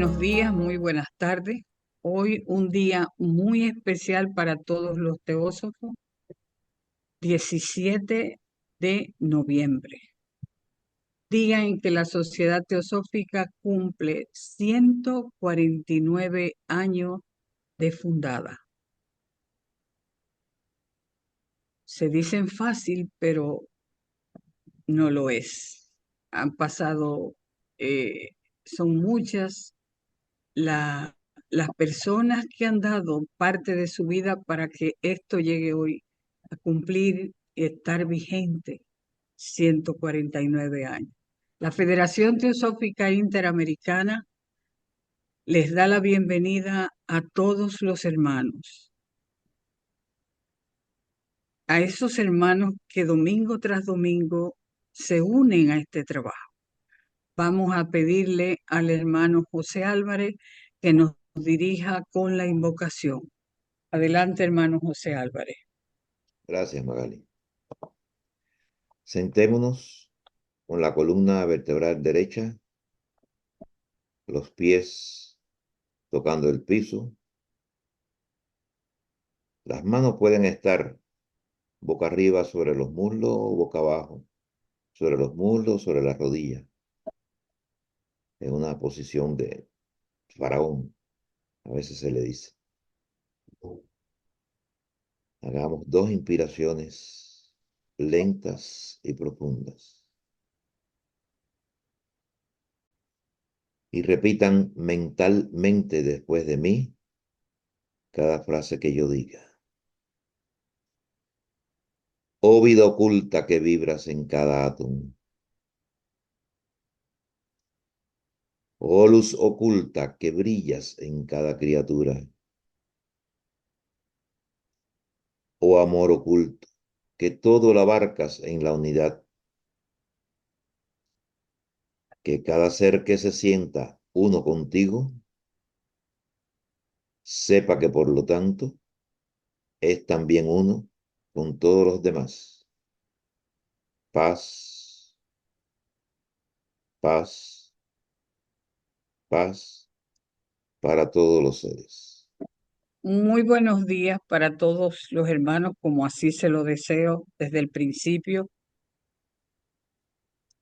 buenos días, muy buenas tardes. Hoy un día muy especial para todos los teósofos, 17 de noviembre, día en que la Sociedad Teosófica cumple 149 años de fundada. Se dicen fácil, pero no lo es. Han pasado, eh, son muchas la- las personas que han dado parte de su vida para que esto llegue hoy a cumplir y estar vigente 149 años. La Federación Teosófica Interamericana les da la bienvenida a todos los hermanos, a esos hermanos que domingo tras domingo se unen a este trabajo. Vamos a pedirle al hermano José Álvarez que nos dirija con la invocación. Adelante, hermano José Álvarez. Gracias, Magali. Sentémonos con la columna vertebral derecha, los pies tocando el piso. Las manos pueden estar boca arriba sobre los muslos o boca abajo, sobre los muslos, sobre las rodillas, en una posición de faraón, a veces se le dice. Hagamos 2 inspiraciones lentas y profundas. Y repitan mentalmente después de mí cada frase que yo diga. Oh vida oculta que vibras en cada átomo. Oh luz oculta que brillas en cada criatura. Oh amor oculto que todo lo abarcas en la unidad. Que cada ser que se sienta uno contigo, sepa que por lo tanto es también uno con todos los demás. Paz, paz, paz para todos los seres. Muy buenos días para todos los hermanos, como así se lo deseo desde el principio.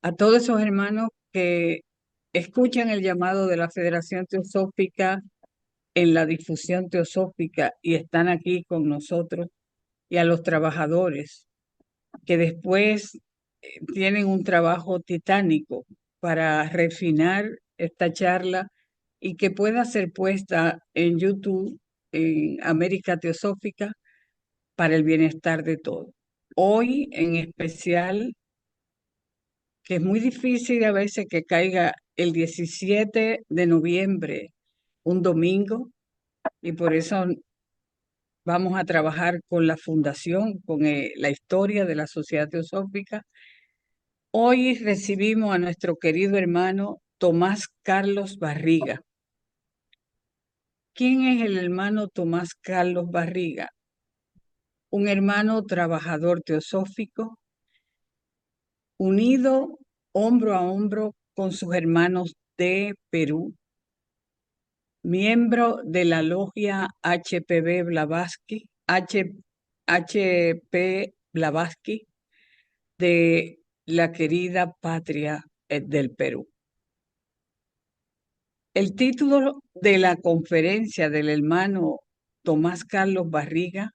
A todos esos hermanos que escuchan el llamado de la Federación Teosófica en la difusión teosófica y están aquí con nosotros, y a los trabajadores que después tienen un trabajo titánico para refinar esta charla y que pueda ser puesta en YouTube, en América Teosófica, para el bienestar de todos. Hoy en especial, que es muy difícil a veces que caiga el 17 de noviembre, un domingo, y por eso vamos a trabajar con la fundación, con la historia de la Sociedad Teosófica. Hoy recibimos a nuestro querido hermano Tomás Carlos Barriga. ¿Quién es el hermano Tomás Carlos Barriga? Un hermano trabajador teosófico, unido hombro a hombro con sus hermanos de Perú, miembro de la logia HPB Blavatsky, HP Blavatsky, de la querida patria del Perú. El título de la conferencia del hermano Tomás Carlos Barriga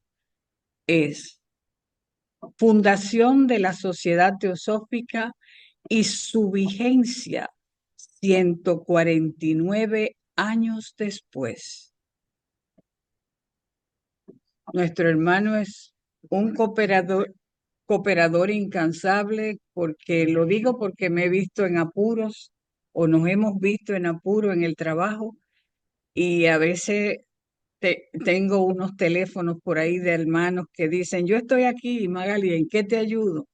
es Fundación de la Sociedad Teosófica y su vigencia 149 años después. Nuestro hermano es un cooperador incansable, porque lo digo porque me he visto en apuros o nos hemos visto en apuro en el trabajo, y a veces tengo unos teléfonos por ahí de hermanos que dicen: yo estoy aquí, Magali, ¿en qué te ayudo?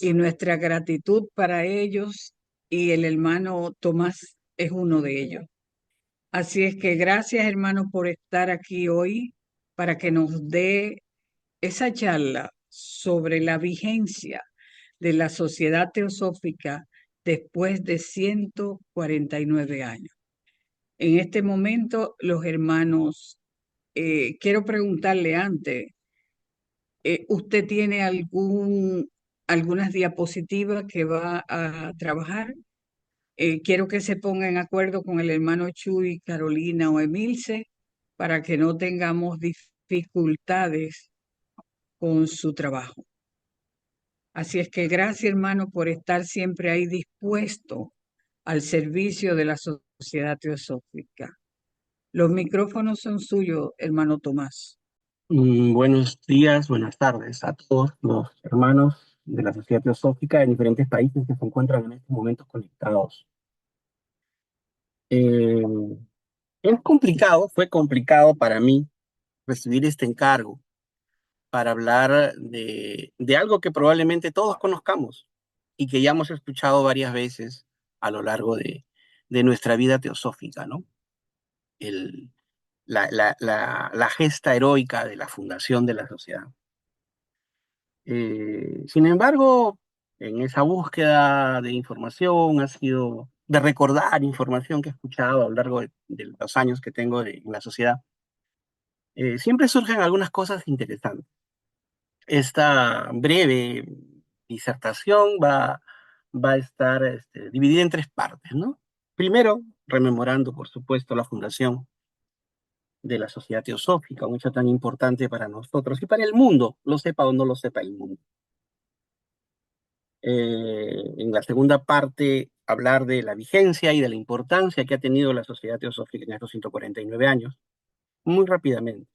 Y nuestra gratitud para ellos, y el hermano Tomás es uno de ellos. Así es que gracias, hermano, por estar aquí hoy para que nos dé esa charla sobre la vigencia de la Sociedad Teosófica después de 149 años. En este momento, los hermanos, quiero preguntarle antes, ¿usted tiene algunas diapositivas que va a trabajar? Quiero que se ponga en acuerdo con el hermano Chuy, Carolina o Emilce para que no tengamos dificultades con su trabajo. Así es que gracias, hermano, por estar siempre ahí dispuesto al servicio de la Sociedad Teosófica. Los micrófonos son suyos, hermano Tomás. Buenos días, buenas tardes a todos los hermanos de la Sociedad Teosófica de diferentes países que se encuentran en estos momentos conectados. Eh, es complicado, fue complicado para mí recibir este encargo para hablar de algo que probablemente todos conozcamos y que ya hemos escuchado varias veces a lo largo de nuestra vida teosófica, ¿no? El, la gesta heroica de la fundación de la sociedad. Sin embargo, en esa búsqueda de información ha sido de recordar información que he escuchado a lo largo de los años que tengo en la sociedad, siempre surgen algunas cosas interesantes. Esta breve disertación va a estar dividida en tres partes, ¿no? Primero, rememorando, por supuesto, la fundación de la Sociedad Teosófica, un hecho tan importante para nosotros y para el mundo, lo sepa o no lo sepa el mundo. En la segunda parte, hablar de la vigencia y de la importancia que ha tenido la Sociedad Teosófica en estos 149 años, muy rápidamente.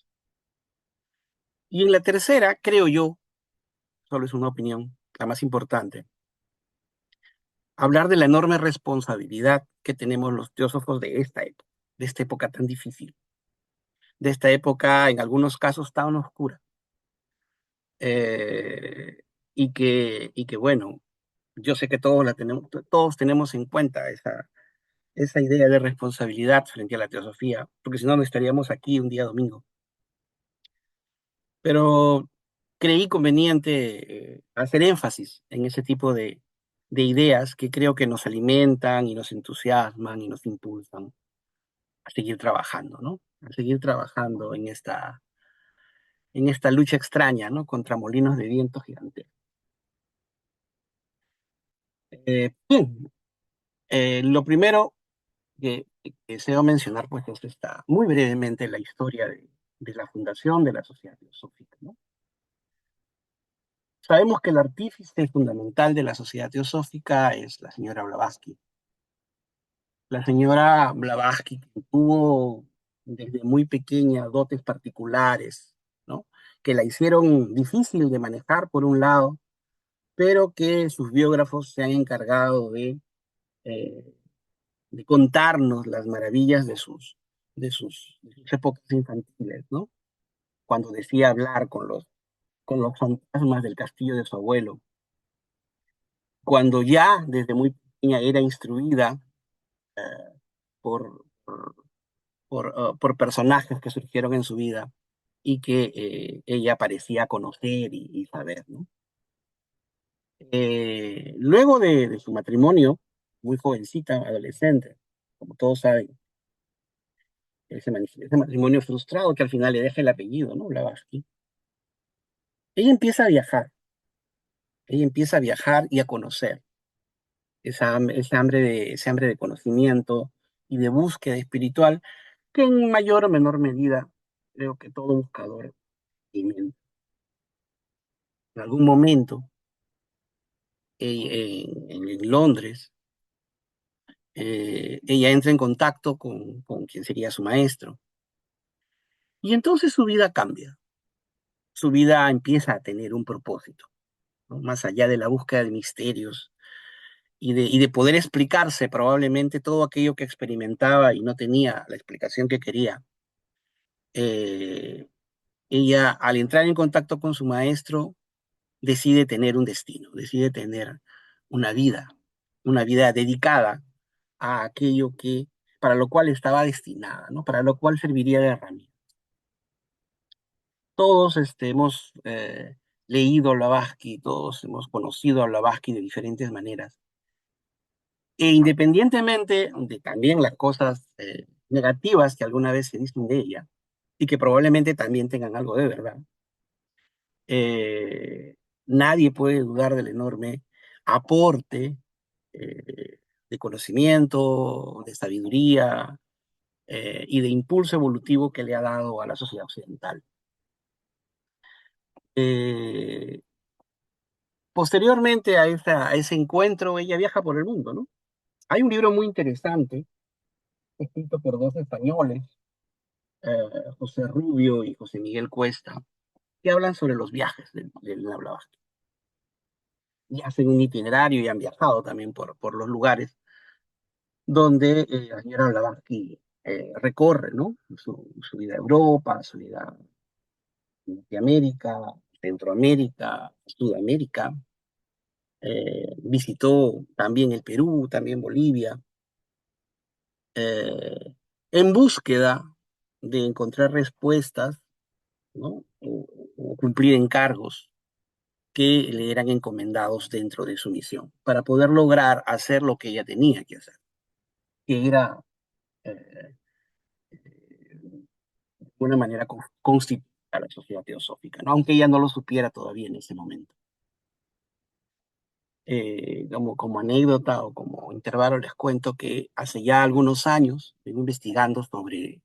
Y en la tercera, creo yo, solo es una opinión, la más importante, hablar de la enorme responsabilidad que tenemos los teósofos de esta época tan difícil, de esta época en algunos casos tan oscura, y que bueno, yo sé que todos tenemos en cuenta esa idea de responsabilidad frente a la teosofía, porque si no, no estaríamos aquí un día domingo. Pero creí conveniente hacer énfasis en ese tipo de ideas que creo que nos alimentan y nos entusiasman y nos impulsan a seguir trabajando, ¿no? A seguir trabajando en esta lucha extraña, ¿no? Contra molinos de viento gigantes. Bien, lo primero que deseo mencionar, pues, es muy brevemente la historia de la fundación de la Sociedad Teosófica, ¿no? Sabemos que el artífice fundamental de la Sociedad Teosófica es la señora Blavatsky. La señora Blavatsky que tuvo desde muy pequeña dotes particulares, ¿no? Que la hicieron difícil de manejar por un lado, pero que sus biógrafos se han encargado eh, de contarnos las maravillas de sus épocas infantiles, ¿no? Cuando decía hablar con los fantasmas del castillo de su abuelo, cuando ya desde muy pequeña era instruida por, por, por personajes que surgieron en su vida y que ella parecía conocer y saber, ¿no? Luego de su matrimonio, muy jovencita, adolescente, como todos saben, ese matrimonio frustrado que al final le deja el apellido, ¿no? Blavatsky. Ella empieza a viajar, ella empieza a viajar y a conocer ese hambre de conocimiento y de búsqueda espiritual que en mayor o menor medida creo que todo buscador tiene. En algún momento en Londres, ella entra en contacto con quien sería su maestro. Y entonces su vida cambia, su vida empieza a tener un propósito, ¿no? Más allá de la búsqueda de misterios y de poder explicarse probablemente todo aquello que experimentaba y no tenía la explicación que quería. Eh, Ella, al entrar en contacto con su maestro, decide tener un destino, decide tener una una vida dedicada a aquello para lo cual estaba destinada, ¿no? Para lo cual serviría de herramienta. Todos hemos leído a Blavatsky, todos hemos conocido a Blavatsky de diferentes maneras. E independientemente de también las cosas negativas que alguna vez se dicen de ella, y que probablemente también tengan algo de verdad, eh, nadie puede dudar del enorme aporte de conocimiento, de sabiduría y de impulso evolutivo que le ha dado a la sociedad occidental. Eh, Posteriormente a ese encuentro, ella viaja por el mundo, ¿no? Hay un libro muy interesante, escrito por dos españoles, José Rubio y José Miguel Cuesta, que hablan sobre los viajes de Elena Blavatsky. Y hacen un itinerario y han viajado también por los lugares donde la señora Blavatsky recorre, ¿no? Su vida a Europa, su vida a Norteamérica, Centroamérica, Sudamérica. Visitó también el Perú, también Bolivia, eh, en búsqueda de encontrar respuestas, ¿no? O cumplir encargos que le eran encomendados dentro de su misión, para poder lograr hacer lo que ella tenía que hacer, que era, eh, de alguna manera, constituir a la sociedad teosófica, ¿no? Aunque ella no lo supiera todavía en ese momento. Como anécdota o como intervalo les cuento que hace ya algunos años vengo investigando sobre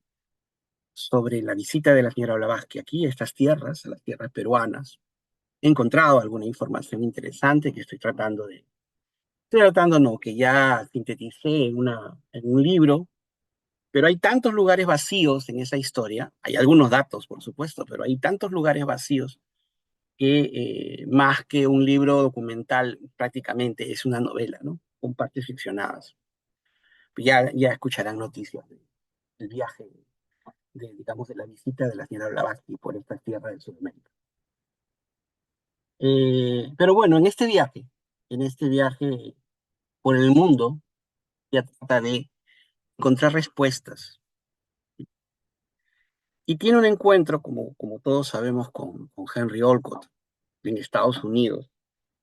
la visita de la señora Blavatsky aquí a estas tierras, a las tierras peruanas. He encontrado alguna información interesante que estoy tratando no, que ya sinteticé en un libro, pero hay tantos lugares vacíos en esa historia, hay algunos datos, por supuesto, pero hay tantos lugares vacíos que más que un libro documental, prácticamente es una novela, ¿no? Con partes ficcionadas. Ya escucharán noticias del viaje, digamos, de la visita de la señora Blavatsky por esta tierra de Sudamérica. Pero bueno, en este viaje por el mundo, ya trata de encontrar respuestas. Y tiene un encuentro, como todos sabemos, con Henry Olcott en Estados Unidos,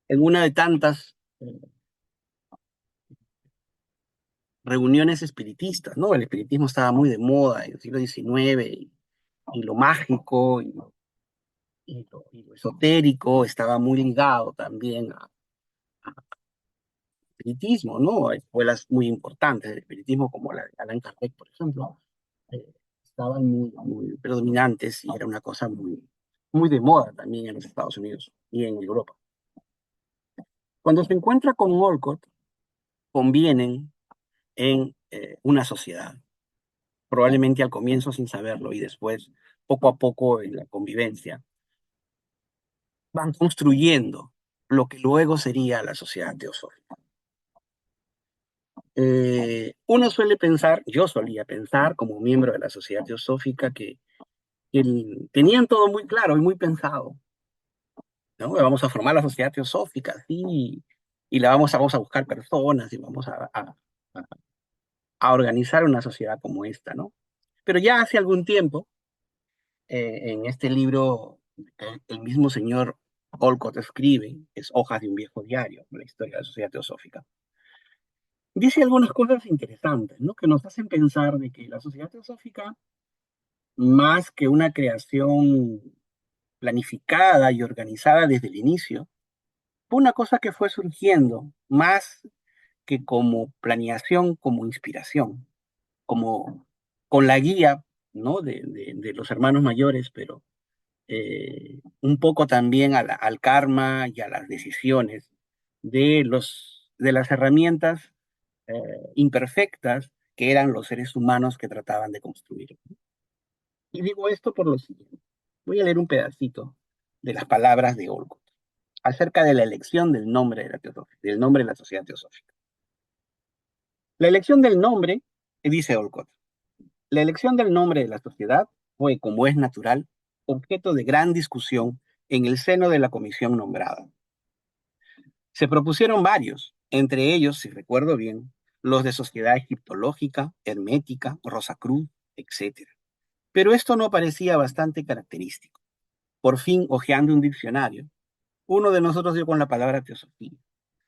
en una de tantas reuniones espiritistas, ¿no? El espiritismo estaba muy de moda en el siglo XIX y lo mágico y lo esotérico estaba muy ligado también a espiritismo, ¿no? A escuelas muy importantes del espiritismo como la de Allan Kardec, por ejemplo, eh, estaban muy predominantes y era una cosa muy de moda también en los Estados Unidos y en Europa. Cuando se encuentra con Olcott, convienen en una sociedad, probablemente al comienzo sin saberlo y después, poco a poco en la convivencia, van construyendo lo que luego sería la sociedad teosófica. Uno suele pensar, yo solía pensar como miembro de la sociedad teosófica, que tenían todo muy claro y muy pensado, ¿no? Vamos a formar la sociedad teosófica, sí, y vamos a buscar personas y vamos a organizar una sociedad como esta, ¿no? Pero ya hace algún tiempo, en este libro, el mismo señor Olcott escribe, es Hojas de un viejo diario, la historia de la sociedad teosófica. Dice algunas cosas interesantes, ¿no? Que nos hacen pensar de que la sociedad teosófica, más que una creación planificada y organizada desde el inicio, fue una cosa que fue surgiendo más que como planeación, como inspiración, como con la guía, ¿no? De los hermanos mayores, pero un poco también al karma y a las decisiones de las herramientas imperfectas que eran los seres humanos que trataban de construir. Y digo esto por lo siguiente. Voy a leer un pedacito de las palabras de Olcott acerca de la elección del nombre de del nombre de la sociedad teosófica. La elección del nombre, dice Olcott, la elección del nombre de la sociedad fue, como es natural, objeto de gran discusión en el seno de la comisión nombrada. Se propusieron varios, entre ellos, si recuerdo bien, los de Sociedad Egiptológica, Hermética, Rosacruz, etc. Pero esto no parecía bastante característico. Por fin, hojeando un diccionario, uno de nosotros dio con la palabra teosofía,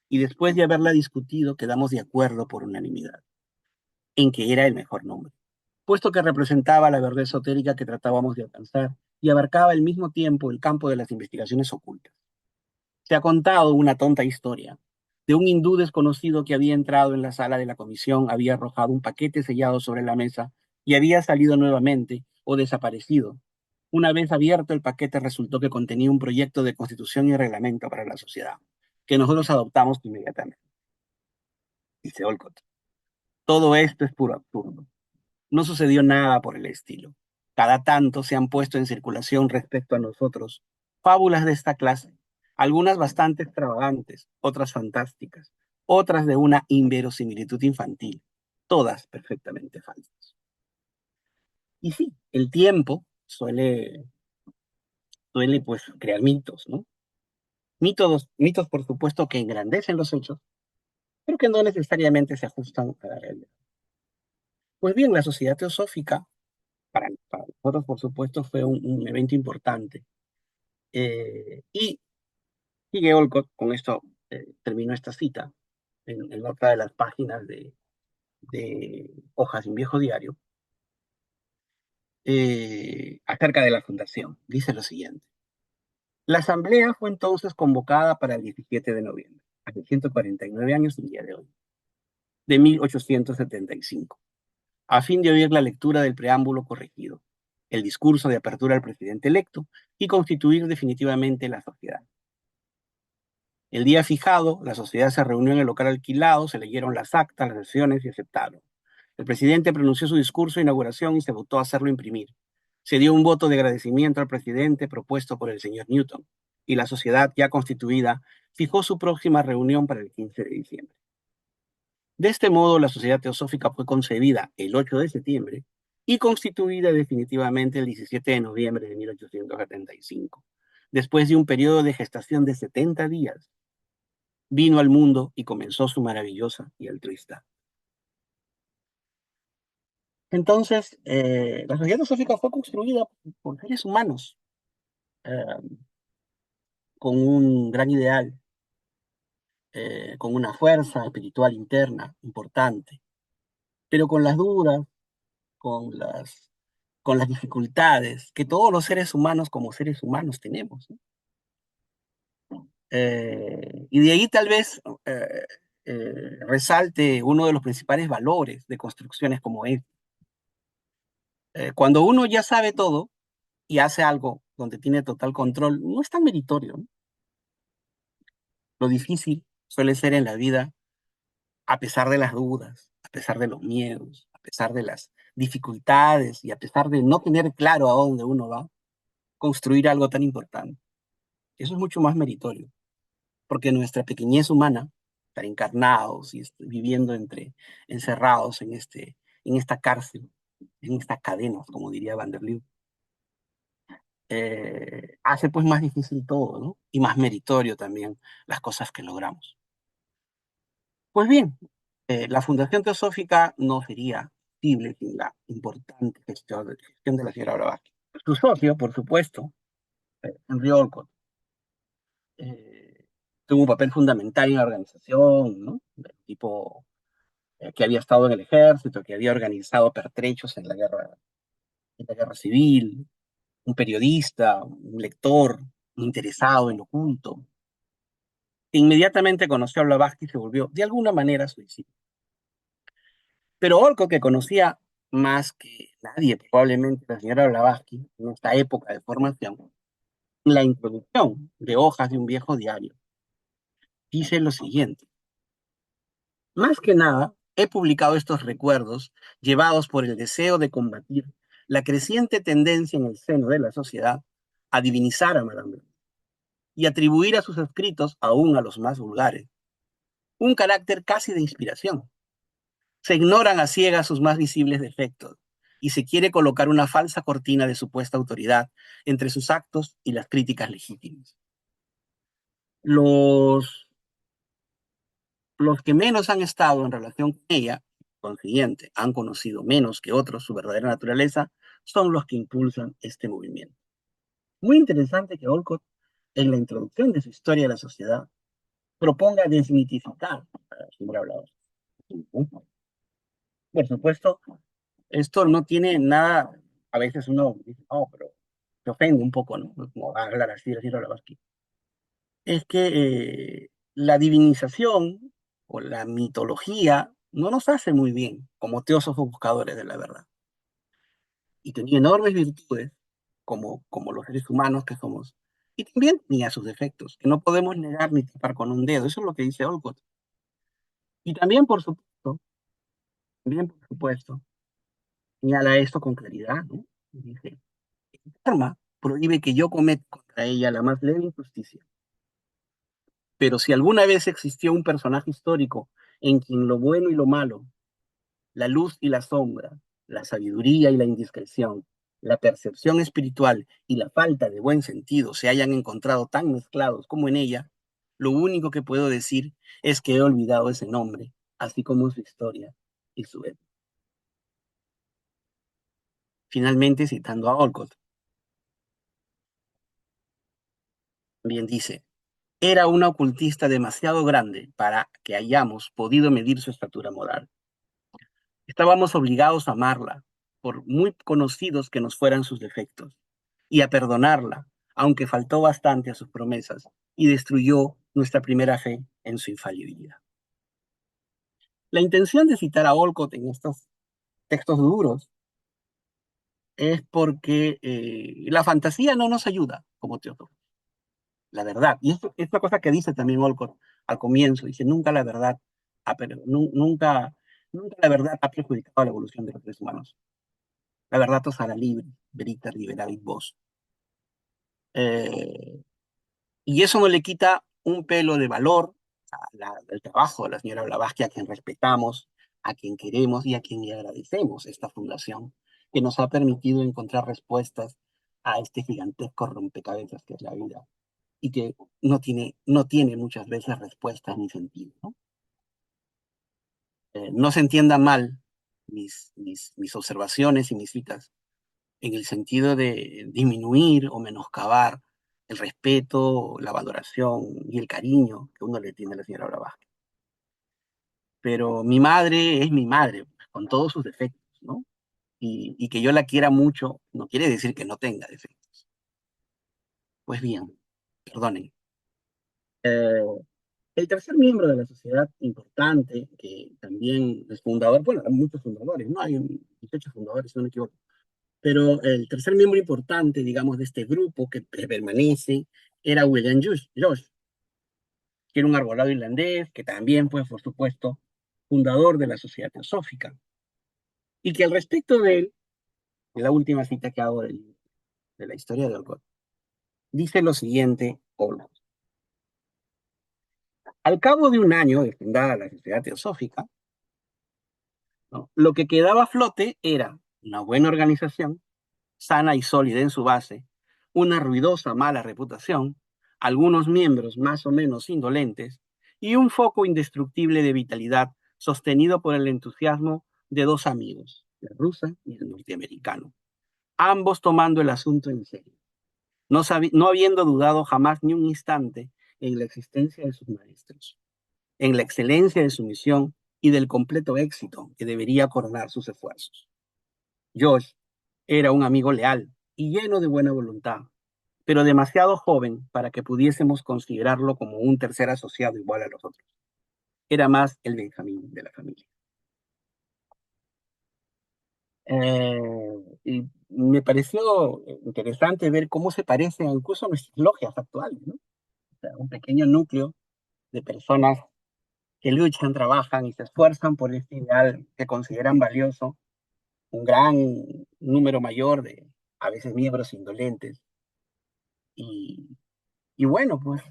y después de haberla discutido, quedamos de acuerdo por unanimidad, en que era el mejor nombre. puesto que representaba la verdad esotérica que tratábamos de alcanzar y abarcaba al mismo tiempo el campo de las investigaciones ocultas. Se ha contado una tonta historia de un hindú desconocido que había entrado en la sala de la comisión, había arrojado un paquete sellado sobre la mesa y había salido nuevamente o desaparecido. Una vez abierto el paquete resultó que contenía un proyecto de constitución y reglamento para la sociedad, que nosotros adoptamos inmediatamente. Dice Olcott. Todo esto es puro absurdo. No sucedió nada por el estilo. Cada tanto se han puesto en circulación respecto a nosotros fábulas de esta clase, algunas bastante extravagantes, otras fantásticas, otras de una inverosimilitud infantil, todas perfectamente falsas. Y sí, el tiempo suele pues crear mitos, ¿no? Mitos por supuesto que engrandecen los hechos, pero que no necesariamente se ajustan a la realidad. Pues bien, la sociedad teosófica para nosotros, por supuesto, fue un evento importante. Y sigue Olcott, con esto terminó esta cita, en otra de las páginas de Hojas de un Viejo Diario, acerca de la fundación. Dice lo siguiente. La asamblea fue entonces convocada para el 17 de noviembre, hace 149 años del día de hoy, de 1875, a fin de oír la lectura del preámbulo corregido, el discurso de apertura del presidente electo y constituir definitivamente la sociedad. El día fijado, la sociedad se reunió en el local alquilado, se leyeron las actas, las sesiones y aceptaron. El presidente pronunció su discurso de inauguración y se votó a hacerlo imprimir. Se dio un voto de agradecimiento al presidente propuesto por el señor Newton, y la sociedad ya constituida fijó su próxima reunión para el 15 de diciembre. De este modo, la Sociedad Teosófica fue concebida el 8 de septiembre y constituida definitivamente el 17 de noviembre de 1875, después de un periodo de gestación de 70 días. Vino al mundo y comenzó su maravillosa y altruista. Entonces, la Sociedad Teosófica fue construida por seres humanos eh, con un gran ideal, con una fuerza espiritual interna importante, pero con las dudas, con con las dificultades que todos los seres humanos como seres humanos tenemos, ¿no? Y de ahí tal vez resalte uno de los principales valores de construcciones como esta. Cuando uno ya sabe todo y hace algo donde tiene total control, no es tan meritorio, ¿no? Lo difícil suele ser en la vida, a pesar de las dudas, a pesar de los miedos, a pesar de las dificultades y a pesar de no tener claro a dónde uno va, construir algo tan importante. Eso es mucho más meritorio, porque nuestra pequeñez humana, estar encarnados y viviendo encerrados en esta cárcel, en estas cadenas, como diría Van der Leeuw, hace pues más difícil todo, ¿no? Y más meritorio también las cosas que logramos. Pues bien, la Fundación Teosófica no sería posible sin la importante gestión de la señora Blavatsky. Su socio, por supuesto, Henry Olcott, eh, tuvo un papel fundamental en la organización, ¿no? Del tipo que había estado en el ejército, que había organizado pertrechos en la guerra civil, un periodista, un lector, un interesado en lo oculto. Inmediatamente conoció a Blavatsky y se volvió, de alguna manera, su discípulo. Pero Olcott, que conocía más que nadie, probablemente la señora Blavatsky, en esta época de formación, en la introducción de Hojas de un Viejo Diario, dice lo siguiente. Más que nada, he publicado estos recuerdos llevados por el deseo de combatir la creciente tendencia en el seno de la sociedad a divinizar a Madame Blavatsky y atribuir a sus escritos, aún a los más vulgares, un carácter casi de inspiración. Se ignoran a ciegas sus más visibles defectos y se quiere colocar una falsa cortina de supuesta autoridad entre sus actos y las críticas legítimas. Los, los que menos han estado en relación con ella, consiguiente, han conocido menos que otros su verdadera naturaleza, son los que impulsan este movimiento. Muy interesante que Olcott, en la introducción de su historia de la sociedad, proponga desmitificar a la señora Blavatsky. Por supuesto, Esto no tiene nada, a veces uno dice, oh, pero se ofende un poco, ¿no? Como va a hablar así, así lo hablaba aquí. Es que la divinización o la mitología no nos hace muy bien como teósofos buscadores de la verdad. Y tenía enormes virtudes como los seres humanos que somos. Y también tenía sus defectos, que no podemos negar ni tapar con un dedo. Eso es lo que dice Olcott. Y también por supuesto, señala esto con claridad, ¿no? Dice, el karma prohíbe que yo cometa contra ella la más leve injusticia. Pero si alguna vez existió un personaje histórico en quien lo bueno y lo malo, la luz y la sombra, la sabiduría y la indiscreción, la percepción espiritual y la falta de buen sentido se hayan encontrado tan mezclados como en ella, lo único que puedo decir es que he olvidado ese nombre, así como su historia y su época. Finalmente, citando a Olcott, bien dice, era una ocultista demasiado grande para que hayamos podido medir su estatura moral. Estábamos obligados a amarla, por muy conocidos que nos fueran sus defectos, y a perdonarla, aunque faltó bastante a sus promesas y destruyó nuestra primera fe en su infalibilidad. La intención de citar a Olcott en estos textos duros es porque la fantasía no nos ayuda como teósofos, la verdad. Y esto es una cosa que dice también Olcott al comienzo, dice, nunca la verdad nunca, nunca la verdad ha perjudicado la evolución de los seres humanos. La verdad os hará libre, verita liberavit vos. Eh, y eso no le quita un pelo de valor al trabajo de la señora Blavatsky, a quien respetamos, a quien queremos y a quien le agradecemos esta fundación, que nos ha permitido encontrar respuestas a este gigantesco rompecabezas que es la vida y que no tiene muchas veces respuestas ni sentido, ¿no? No se entienda mal mis observaciones y mis citas en el sentido de disminuir o menoscabar el respeto, la valoración y el cariño que uno le tiene a la señora Blavatsky. Pero mi madre es mi madre, pues, con todos sus defectos, ¿no? Y que yo la quiera mucho no quiere decir que no tenga defectos. Pues bien, perdonen. Eh, el tercer miembro de la sociedad importante, que también es fundador, bueno, hay muchos fundadores, ¿no? Hay 18 fundadores, si no me equivoco. Pero el tercer miembro importante, digamos, de este grupo que permanece era William Josh, que era un arbolado irlandés, que también fue, por supuesto, fundador de la Sociedad Teosófica. Y que al respecto de él, de la última cita que hago de la historia de Olcott, dice lo siguiente, Olcott. Al cabo de un año de fundada la Sociedad Teosófica, ¿no?, lo que quedaba a flote era una buena organización, sana y sólida en su base, una ruidosa mala reputación, algunos miembros más o menos indolentes y un foco indestructible de vitalidad sostenido por el entusiasmo de dos amigos, el rusa y el norteamericano, ambos tomando el asunto en serio, no habiendo dudado jamás ni un instante en la existencia de sus maestros, en la excelencia de su misión y del completo éxito que debería coronar sus esfuerzos. Josh era un amigo leal y lleno de buena voluntad, pero demasiado joven para que pudiésemos considerarlo como un tercer asociado igual a los otros. Era más el Benjamín de la familia. Y me pareció interesante ver cómo se parecen incluso a nuestras logias actuales, ¿no? O sea, un pequeño núcleo de personas que luchan, trabajan y se esfuerzan por este ideal que consideran valioso, un gran número mayor de, a veces, miembros indolentes. Y, y bueno, pues,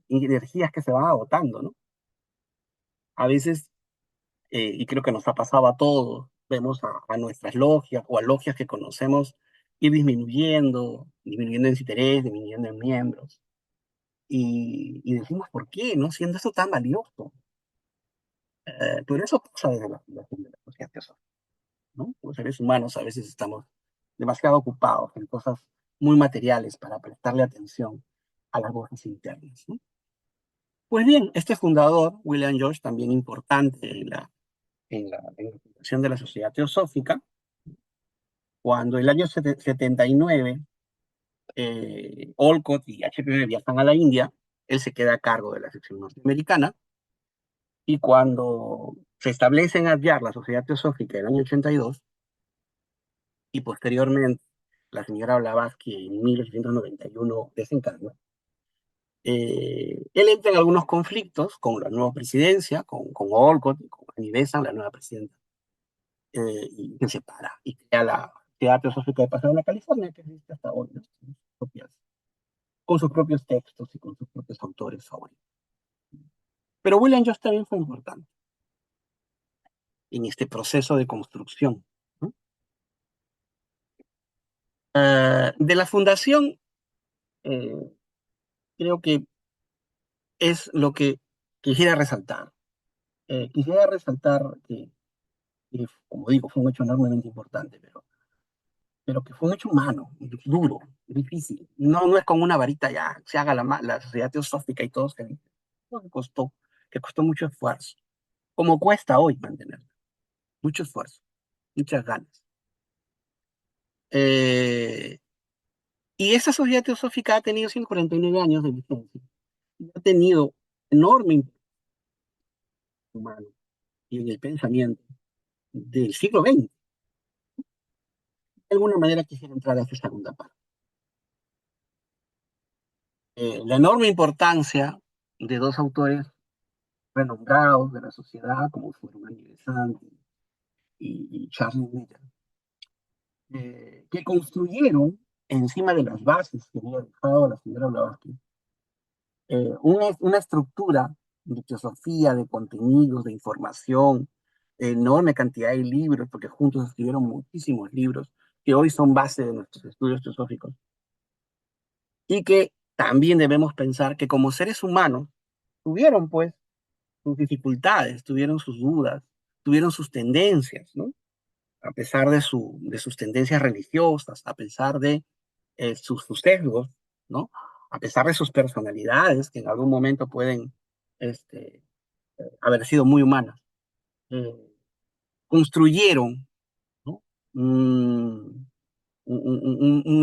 energías que se van agotando, ¿no? A veces, y creo que nos ha pasado a todos, vemos a nuestras logias o a logias que conocemos ir disminuyendo en su interés, disminuyendo en miembros. Y decimos, ¿por qué? ¿No? Siendo esto tan valioso. Pero eso pasa desde la fundación de la sociedad teosófica, ¿no? Los seres humanos a veces estamos demasiado ocupados en cosas muy materiales para prestarle atención a las voces internas, ¿no? Pues bien, este fundador, William George, también importante en la en la fundación de la Sociedad Teosófica. Cuando el año 79 Olcott y HPV viajan a la India, él se queda a cargo de la sección norteamericana, y cuando se establece en Adyar la Sociedad Teosófica en el año 82, y posteriormente la señora Blavatsky en 1891 desencarna, él entra en algunos conflictos con la nueva presidencia, con Olcott, con Annie Besant, la nueva presidenta, y se separa y crea la Sociedad Teosófica de Pasadena, California, que existe hasta hoy, ¿no? Con sus propios textos y con sus propios autores favoritos. Pero William Jones también fue importante en este proceso de construcción, ¿no? De la fundación, eh, creo que es lo que quisiera resaltar. Quisiera resaltar que, como digo, fue un hecho enormemente importante, pero que fue un hecho humano, duro, difícil. No es con una varita ya se haga la sociedad teosófica y todo se no, que costó mucho esfuerzo, como cuesta hoy mantenerla, mucho esfuerzo, muchas ganas. Eh, y esa sociedad teosófica ha tenido 149 años de vigencia, y ha tenido enorme impacto humano y en el pensamiento del siglo XX. De alguna manera quisiera entrar a esta segunda parte. La enorme importancia de dos autores renombrados de la sociedad, como fueron Annie Besant y Charles Miller, que construyeron encima de las bases que había dejado la señora Blavatsky, una estructura de filosofía, de contenidos, de información, enorme cantidad de libros, porque juntos escribieron muchísimos libros que hoy son base de nuestros estudios filosóficos, y que también debemos pensar que como seres humanos tuvieron pues sus dificultades, tuvieron sus dudas, tuvieron sus tendencias, ¿no? A pesar de sus tendencias religiosas, a pesar de sus sesgos, ¿no? A pesar de sus personalidades, que en algún momento pueden este, haber sido muy humanas, eh, construyeron, ¿no? Un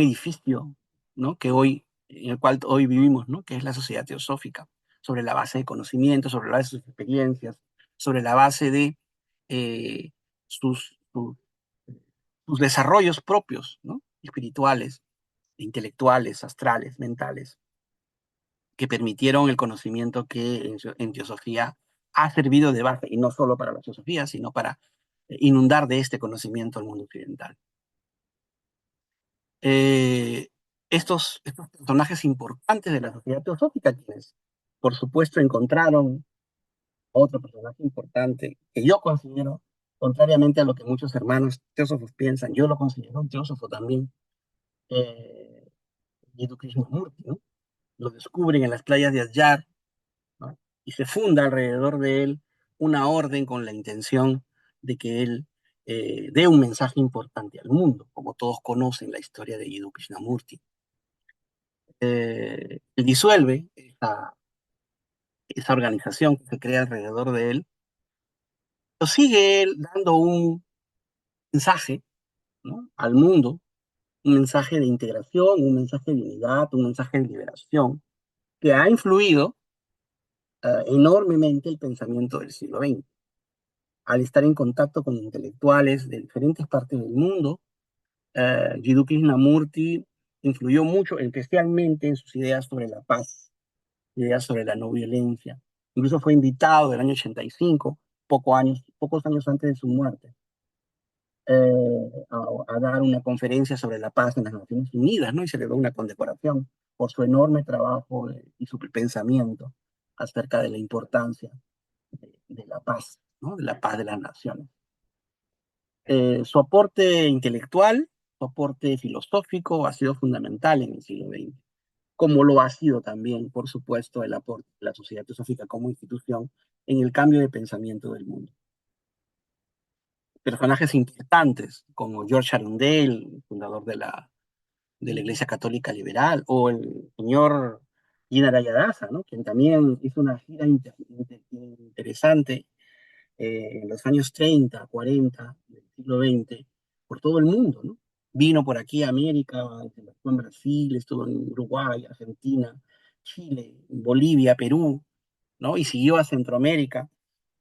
edificio, ¿no? En el cual hoy vivimos, ¿no? Que es la sociedad teosófica, sobre la base de conocimiento, sobre la base de sus experiencias, sobre la base de eh, sus, sus, sus desarrollos propios, ¿no? Espirituales, intelectuales, astrales, mentales, que permitieron el conocimiento que en teosofía ha servido de base, y no solo para la teosofía, sino para inundar de este conocimiento al mundo occidental. eh, estos personajes importantes de la sociedad teosófica, quienes, por supuesto, encontraron otro personaje importante que yo considero, contrariamente a lo que muchos hermanos teósofos piensan, yo lo considero un teósofo también, Jiddu Krishnamurti, ¿no? Lo descubren en las playas de Adyar, ¿no? Y se funda alrededor de él una orden con la intención de que él dé un mensaje importante al mundo, como todos conocen la historia de Jiddu Krishnamurti. Disuelve esa organización que se crea alrededor de él, pero sigue él dando un mensaje, ¿no? Al mundo, un mensaje de integración, un mensaje de unidad, un mensaje de liberación, que ha influido enormemente el pensamiento del siglo XX. Al estar en contacto con intelectuales de diferentes partes del mundo, Jiddu Krishnamurti influyó mucho, especialmente en sus ideas sobre la paz, ideas sobre la no violencia. Incluso fue invitado en el año 85, pocos años antes de su muerte, a dar una conferencia sobre la paz en las Naciones Unidas, ¿no? Y se le dio una condecoración por su enorme trabajo y su pensamiento acerca de la importancia de la paz, ¿no? De la paz de las naciones. Su aporte intelectual, su aporte filosófico ha sido fundamental en el siglo XX, como lo ha sido también, por supuesto, el aporte de la Sociedad Teosófica como institución en el cambio de pensamiento del mundo. Personajes importantes como George Arundel, fundador de la Iglesia Católica Liberal, o el señor Gina Dayadasa, ¿no? Quien también hizo una gira interesante en los años 30, 40 del siglo XX, por todo el mundo, ¿no? Vino por aquí a América, estuvo en Brasil, estuvo en Uruguay, Argentina, Chile, Bolivia, Perú, ¿no? Y siguió a Centroamérica,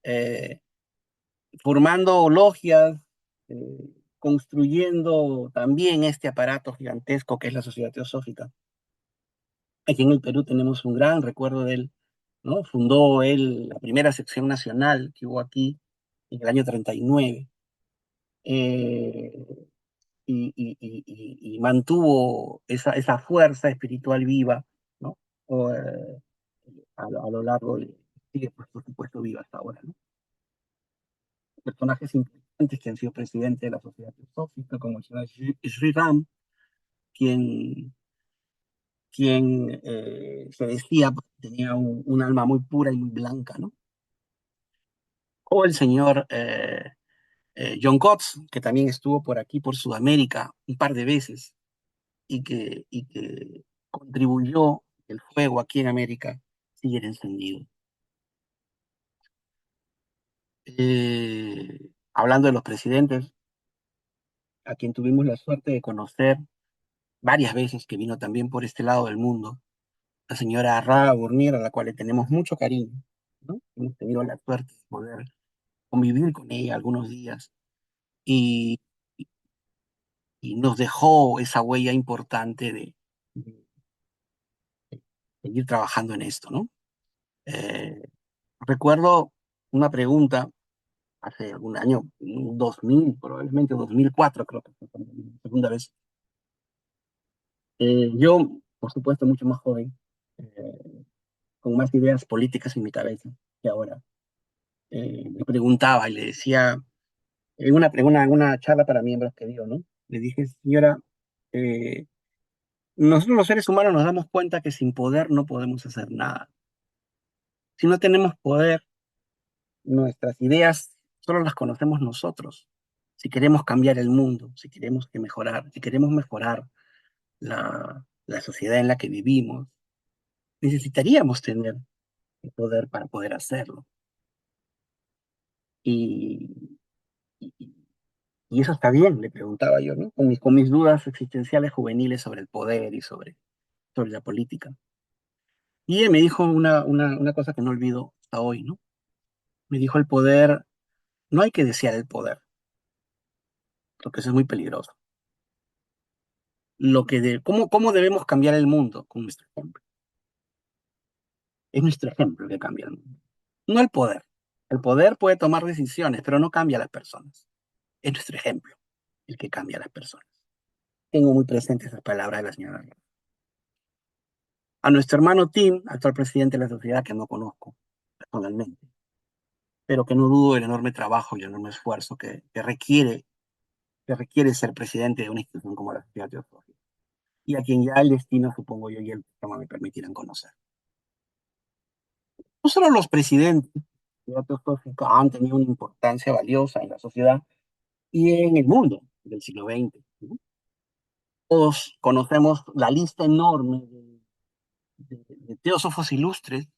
eh, formando logias, construyendo también este aparato gigantesco que es la Sociedad Teosófica. Aquí en el Perú tenemos un gran recuerdo de él, ¿no? Fundó él la primera sección nacional que hubo aquí en el año 39, eh, y mantuvo esa fuerza espiritual viva, ¿no? O, a lo largo de, sigue, pues, por supuesto, viva hasta ahora, ¿no? Personajes importantes que han sido presidentes de la Sociedad Teosófica, como el señor Sri Ram, quien, quien se decía tenía un alma muy pura y muy blanca, ¿no? O el señor John Coates, que también estuvo por aquí, por Sudamérica, un par de veces, y que contribuyó que el fuego aquí en América siguiera encendido. Hablando de los presidentes, a quien tuvimos la suerte de conocer varias veces, que vino también por este lado del mundo, la señora Rada Burnier, a la cual le tenemos mucho cariño, ¿no? Hemos tenido la suerte de poder convivir con ella algunos días y, y nos dejó esa huella importante de seguir trabajando en esto, ¿no? Eh, Recuerdo una pregunta hace algún año, 2000, probablemente 2004, creo que fue la segunda vez. Yo, por supuesto, mucho más joven, con más ideas políticas en mi cabeza que ahora, me preguntaba y le decía, en una charla para miembros que dio, ¿no? Le dije, señora, eh, nosotros los seres humanos nos damos cuenta que sin poder no podemos hacer nada. Si no tenemos poder, nuestras ideas solo las conocemos nosotros. Si queremos cambiar el mundo, si queremos mejorar la sociedad en la que vivimos, necesitaríamos tener el poder para poder hacerlo. Y, y, y eso está bien, le preguntaba yo, ¿no? Con mis dudas existenciales juveniles sobre el poder y sobre la política. Y él me dijo una cosa que no olvido hasta hoy, ¿no? Me dijo, el poder, no hay que desear el poder, porque eso es muy peligroso. ¿Cómo debemos cambiar el mundo? Con nuestro ejemplo. Es nuestro ejemplo el que cambia el mundo. No el poder. El poder puede tomar decisiones, pero no cambia a las personas. Es nuestro ejemplo el que cambia a las personas. Tengo muy presente esas palabras de la señora Ramos. A nuestro hermano Tim, actual presidente de la sociedad, que no conozco personalmente, pero que no dudo del enorme trabajo y el enorme esfuerzo que requiere ser presidente de una institución como la Sociedad Teosófica, y a quien ya el destino, supongo yo, y el programa me permitirán conocer. No solo los presidentes de la Sociedad Teosófica han tenido una importancia valiosa en la sociedad y en el mundo del siglo XX, ¿no? Todos conocemos la lista enorme de teósofos ilustres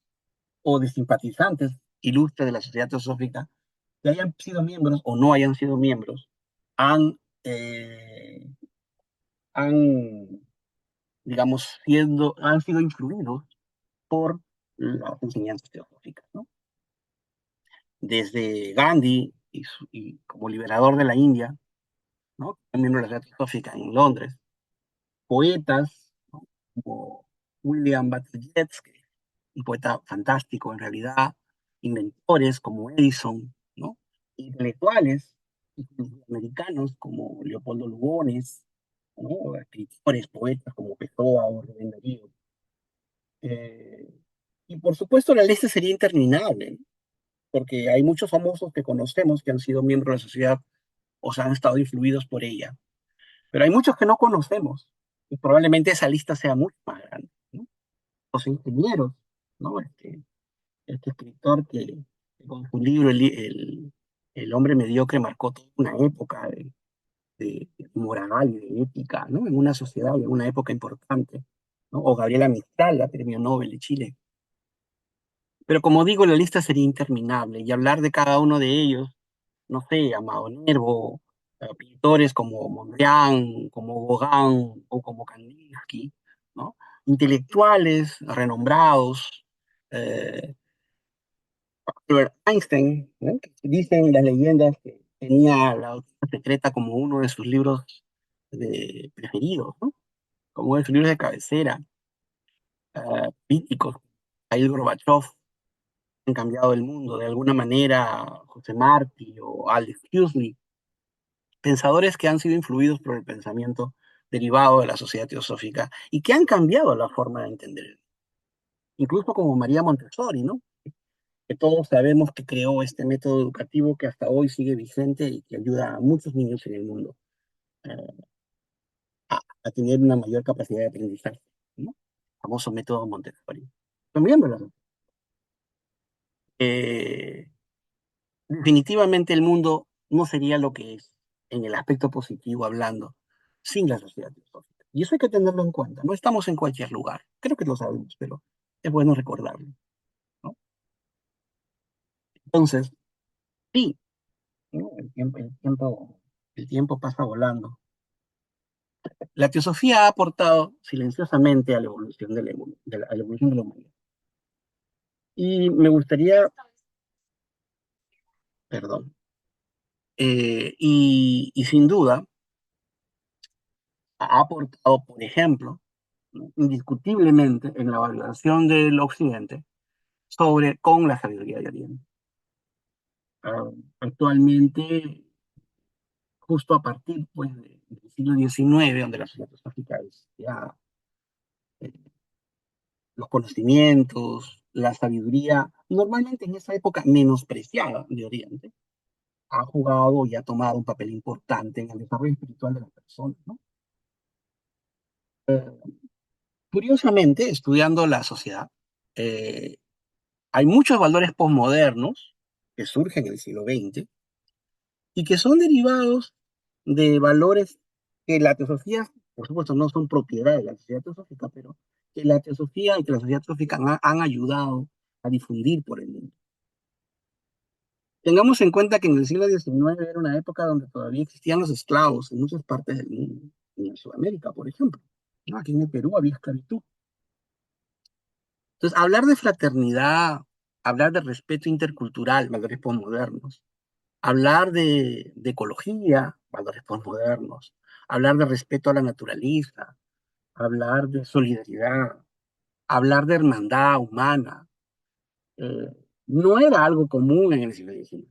o de simpatizantes ilustres de la Sociedad Teosófica que hayan sido miembros o no hayan sido miembros, han, eh, han digamos, han sido influidos por las enseñanzas teosóficas, ¿no? Desde Gandhi y como liberador de la India, ¿no? También miembro de la Sociedad Teosófica en Londres, poetas, ¿no? Como William Butler Yeats, que es un poeta fantástico en realidad, inventores como Edison, ¿no? Intelectuales americanos como Leopoldo Lugones, ¿no? Escritores, poetas como Pessoa o Rubén Darío. Eh, y por supuesto la lista sería interminable, ¿no? Porque hay muchos famosos que conocemos que han sido miembros de la sociedad o se han estado influidos por ella, pero hay muchos que no conocemos y probablemente esa lista sea mucho más grande, ¿no? Los ingenieros, ¿no? Este escritor que con su libro el hombre mediocre marcó toda una época de moral y de ética, ¿no? En una sociedad y en una época importante, ¿no? O Gabriela Mistral, la premio Nobel de Chile. Pero como digo, la lista sería interminable y hablar de cada uno de ellos, no sé, Amado Nervo, pintores como Mondrian, como Gauguin o como Kandinsky, ¿no? Intelectuales renombrados, eh, Albert Einstein, ¿no? Que dicen las leyendas que tenía la Doctrina Secreta como uno de sus libros preferidos, ¿no? Como uno de sus libros de cabecera, políticos, Mikhail Gorbachev, han cambiado el mundo de alguna manera, José Martí o Aldous Huxley, pensadores que han sido influidos por el pensamiento derivado de la sociedad teosófica y que han cambiado la forma de entender el mundo. Incluso como María Montessori, ¿no? Que todos sabemos que creó este método educativo que hasta hoy sigue vigente y que ayuda a muchos niños en el mundo eh, a tener una mayor capacidad de aprendizaje, ¿no? El famoso método Montessori. También, ¿verdad? Eh, Definitivamente el mundo no sería lo que es, en el aspecto positivo hablando, sin la sociedad teosófica. Y eso hay que tenerlo en cuenta. No estamos en cualquier lugar. Creo que lo sabemos, pero es bueno recordarlo, ¿no? Entonces, sí, ¿no? El tiempo pasa volando. La teosofía ha aportado silenciosamente a la evolución a la evolución de la humanidad. Y me gustaría, perdón, y sin duda ha aportado, por ejemplo, ¿no? Indiscutiblemente en la valoración del Occidente con la sabiduría de Oriente. Actualmente, justo a partir pues, del siglo XIX, donde la sociedad filosófica es ya eh, los conocimientos, la sabiduría, normalmente en esa época menospreciada de Oriente, ha jugado y ha tomado un papel importante en el desarrollo espiritual de las personas, ¿no? Curiosamente, estudiando la sociedad, eh, hay muchos valores posmodernos que surgen en el siglo XX y que son derivados de valores que la teosofía, por supuesto, no son propiedad de la sociedad teosófica, pero que la teosofía y que la sociedad teosófica han ayudado a difundir por el mundo. Tengamos en cuenta que en el siglo XIX era una época donde todavía existían los esclavos en muchas partes del mundo, en Sudamérica, por ejemplo, ¿no? Aquí en el Perú había esclavitud. Entonces, hablar de fraternidad, hablar de respeto intercultural, valores postmodernos, hablar de ecología, valores postmodernos, hablar de respeto a la naturaleza, hablar de solidaridad, hablar de hermandad humana, eh, no era algo común en el siglo XIX,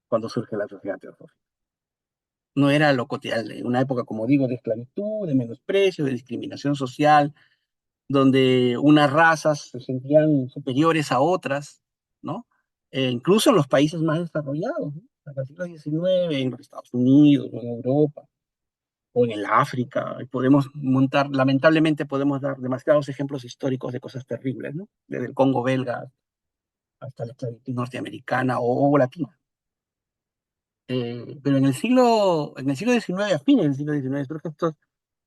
cuando surge la sociedad teosófica. No era lo cotidiano, en una época, como digo, de esclavitud, de menosprecio, de discriminación social, donde unas razas se sentían superiores a otras, ¿no? Incluso en los países más desarrollados, ¿no? Hasta el siglo XIX, en los Estados Unidos, o en Europa, o en el África, y podemos montar, lamentablemente podemos dar demasiados ejemplos históricos de cosas terribles, ¿no? Desde el Congo belga hasta la esclavitud norteamericana o latina. Pero en el siglo XIX, a fines del siglo XIX, surge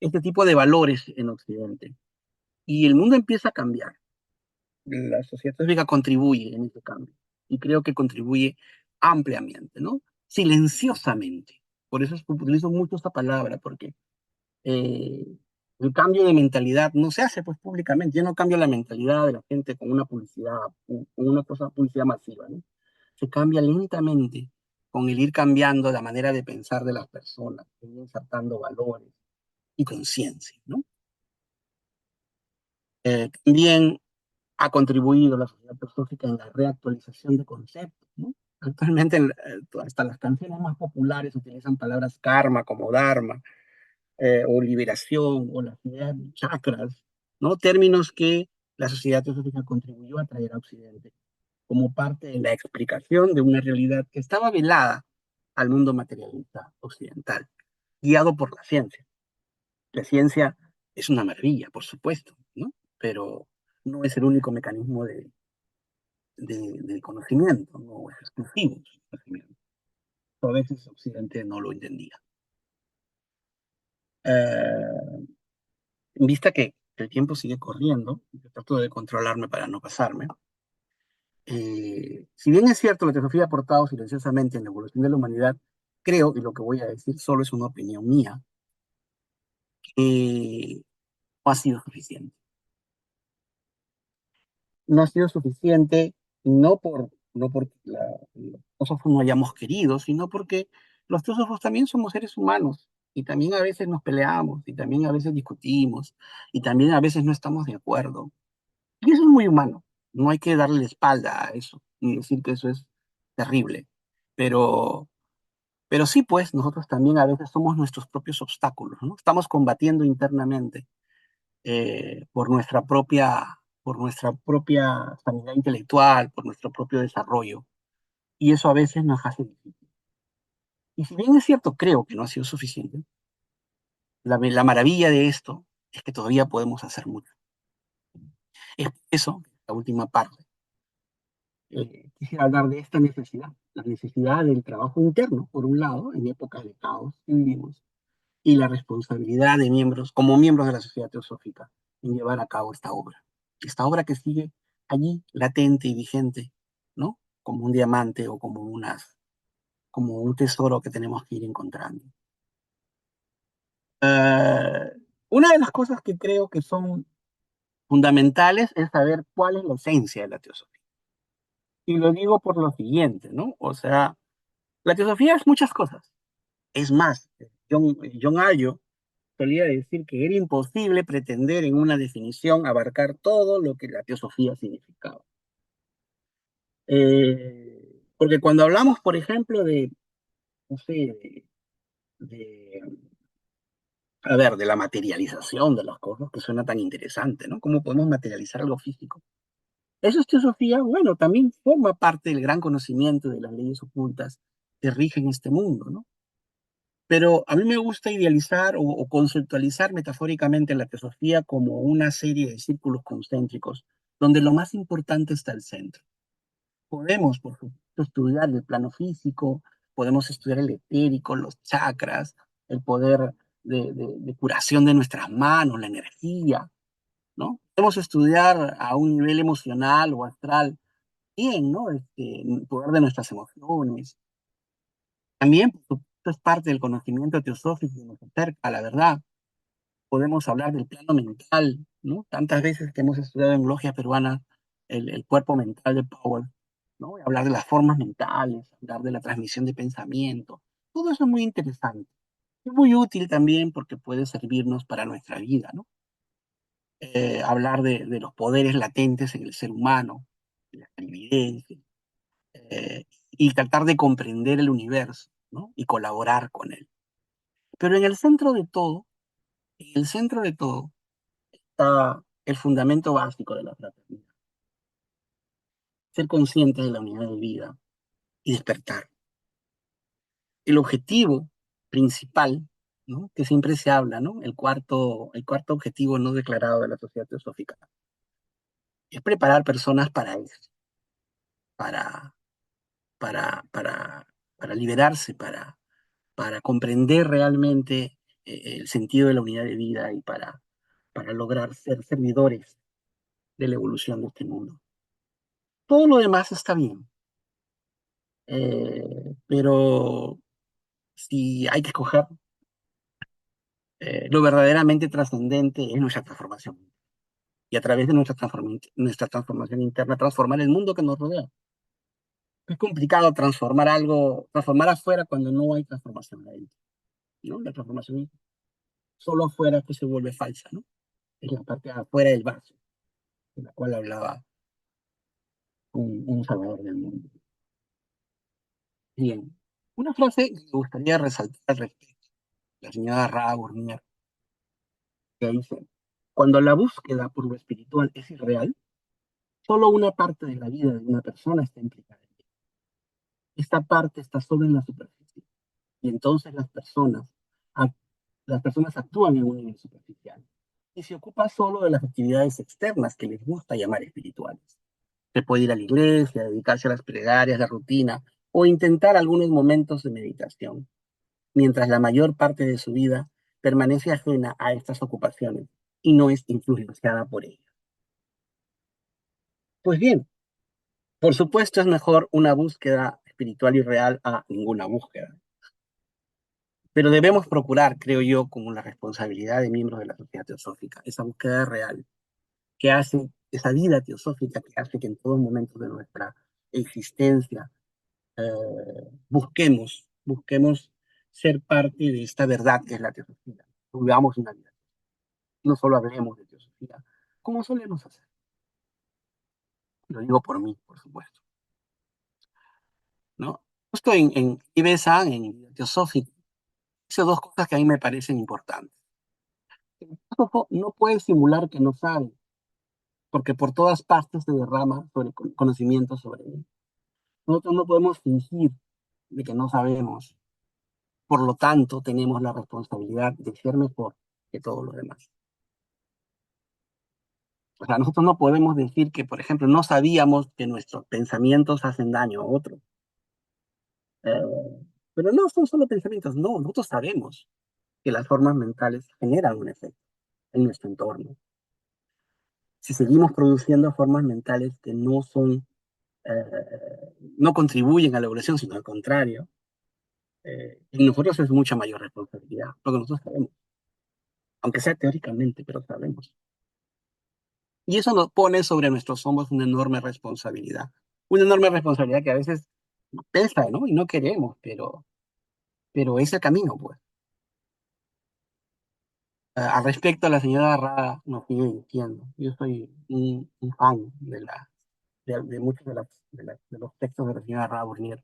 este tipo de valores en Occidente. Y el mundo empieza a cambiar. La sociedad científica contribuye en ese cambio y creo que contribuye ampliamente, ¿no? Silenciosamente. Por eso utilizo mucho esta palabra, porque eh, el cambio de mentalidad no se hace pues públicamente. Yo no cambio la mentalidad de la gente con una publicidad, con una cosa, publicidad masiva, ¿no? Se cambia lentamente con el ir cambiando la manera de pensar de las personas, ir insertando valores y conciencia, ¿no? También ha contribuido la sociedad teosófica en la reactualización de conceptos, ¿no? Actualmente, hasta las canciones más populares utilizan palabras karma como dharma, o liberación, o las ideas de chakras, ¿no? Términos que la sociedad teosófica contribuyó a traer a Occidente como parte de la explicación de una realidad que estaba velada al mundo materialista occidental, guiado por la ciencia. La ciencia es una maravilla, por supuesto, ¿no? Pero no es el único mecanismo del conocimiento, no es exclusivo del conocimiento. A veces Occidente no lo entendía. En vista que el tiempo sigue corriendo, yo trato de controlarme para no pasarme, Si bien es cierto, la teosofía ha aportado silenciosamente en la evolución de la humanidad, creo, y lo que voy a decir solo es una opinión mía, que no ha sido suficiente. No ha sido suficiente no porque los teósofos no hayamos querido, sino porque los teósofos también somos seres humanos y también a veces nos peleamos y también a veces discutimos y también a veces no estamos de acuerdo. Y eso es muy humano. No hay que darle la espalda a eso ni decir que eso es terrible. Pero, pero sí, pues nosotros también a veces somos nuestros propios obstáculos, ¿no? Estamos combatiendo internamente por nuestra propia sanidad intelectual, por nuestro propio desarrollo. Y eso a veces nos hace difícil. Y si bien es cierto, creo que no ha sido suficiente, la maravilla de esto es que todavía podemos hacer mucho. Es por eso, la última parte, quisiera hablar de esta necesidad, la necesidad del trabajo interno, por un lado, en épocas de caos que vivimos, y la responsabilidad de miembros, como miembros de la sociedad teosófica, en llevar a cabo esta obra que sigue allí, latente y vigente, ¿no? Como un diamante o como un tesoro que tenemos que ir encontrando. Eh, una de las cosas que creo que son fundamentales es saber cuál es la esencia de la teosofía. Y lo digo por lo siguiente, ¿no? O sea, la teosofía es muchas cosas. Es más, John Ayo solía decir que era imposible pretender en una definición abarcar todo lo que la teosofía significaba. Porque cuando hablamos, por ejemplo, no sé, de, a ver, de la materialización de las cosas, que suena tan interesante, ¿no? ¿Cómo podemos materializar algo físico? Eso es teosofía, bueno, también forma parte del gran conocimiento de las leyes ocultas que rigen este mundo, ¿no? Pero a mí me gusta idealizar o conceptualizar metafóricamente la teosofía como una serie de círculos concéntricos, donde lo más importante está el centro. Podemos, por supuesto, estudiar el plano físico, podemos estudiar el etérico, los chakras, el poder de curación de nuestras manos, la energía, ¿no? Podemos estudiar a un nivel emocional o astral, bien, ¿no? El poder de nuestras emociones. También, por supuesto, es parte del conocimiento teosófico que nos acerca a la verdad. Podemos hablar del plano mental, ¿no? Tantas veces que hemos estudiado en logia peruana el cuerpo mental de Powell, ¿no? Hablar de las formas mentales, hablar de la transmisión de pensamiento. Todo eso es muy interesante. Es muy útil también porque puede servirnos para nuestra vida, ¿no? Hablar de los poderes latentes en el ser humano, de la clarividencia, eh, y tratar de comprender el universo, ¿no? Y colaborar con él. Pero en el centro de todo, en el centro de todo, está el fundamento básico de la fraternidad. Ser conscientes de la unidad de vida y despertar. El objetivo principal, ¿no? Que siempre se habla, ¿no? El cuarto objetivo no declarado de la sociedad teosófica es preparar personas para eso, para, para liberarse, para comprender realmente el sentido de la unidad de vida y para lograr ser servidores de la evolución de este mundo. Todo lo demás está bien, pero si hay que escoger, lo verdaderamente trascendente es nuestra transformación. Y a través de nuestra transformación interna, transformar el mundo que nos rodea. Es complicado transformar afuera cuando no hay transformación adentro, ¿no? La transformación solo afuera que se vuelve falsa, ¿no? Es la parte de afuera del vaso, de la cual hablaba un salvador del mundo. Bien, una frase que me gustaría resaltar al respecto, la señora Ra Burnier, que dice, cuando la búsqueda por lo espiritual es irreal, solo una parte de la vida de una persona está implicada en ella. Esta parte está solo en la superficie, y entonces ac- las personas actúan en un nivel superficial, y se ocupa solo de las actividades externas que les gusta llamar espirituales. Se puede ir a la iglesia, dedicarse a las plegarias, la rutina, o intentar algunos momentos de meditación, mientras la mayor parte de su vida permanece ajena a estas ocupaciones y no es influenciada por ellas. Pues bien, Por supuesto, es mejor una búsqueda espiritual y real a ninguna búsqueda. Pero debemos procurar, creo yo, como la responsabilidad de miembros de la sociedad teosófica, esa búsqueda real que hace, esa vida teosófica que hace que en todos momentos de nuestra existencia busquemos ser parte de esta verdad que es la teosofía. Vivamos una vida. No solo hablemos de teosofía, como solemos hacer. Lo digo por mí, por supuesto, ¿no? Justo en Ibe-san, en teosófica, hice dos cosas que a mí me parecen importantes. El filósofo no puede simular que no sabe, porque por todas partes se derrama sobre conocimiento sobre él. Nosotros no podemos fingir de que no sabemos. Por lo tanto, tenemos la responsabilidad de ser mejor que todos los demás. O sea, nosotros no podemos decir que, por ejemplo, no sabíamos que nuestros pensamientos hacen daño a otros. Pero no son solo pensamientos, no, nosotros sabemos que las formas mentales generan un efecto en nuestro entorno. Si seguimos produciendo formas mentales que no contribuyen a la evolución, sino al contrario, en nosotros es mucha mayor responsabilidad, porque nosotros sabemos, aunque sea teóricamente, pero sabemos. Y eso nos pone sobre nuestros hombros una enorme responsabilidad que a veces pesa, ¿no? Y no queremos, pero es el camino, pues. Al respecto, la señora Rada nos sigue diciendo, yo soy un fan de muchos de los textos de la señora Rada Burnier.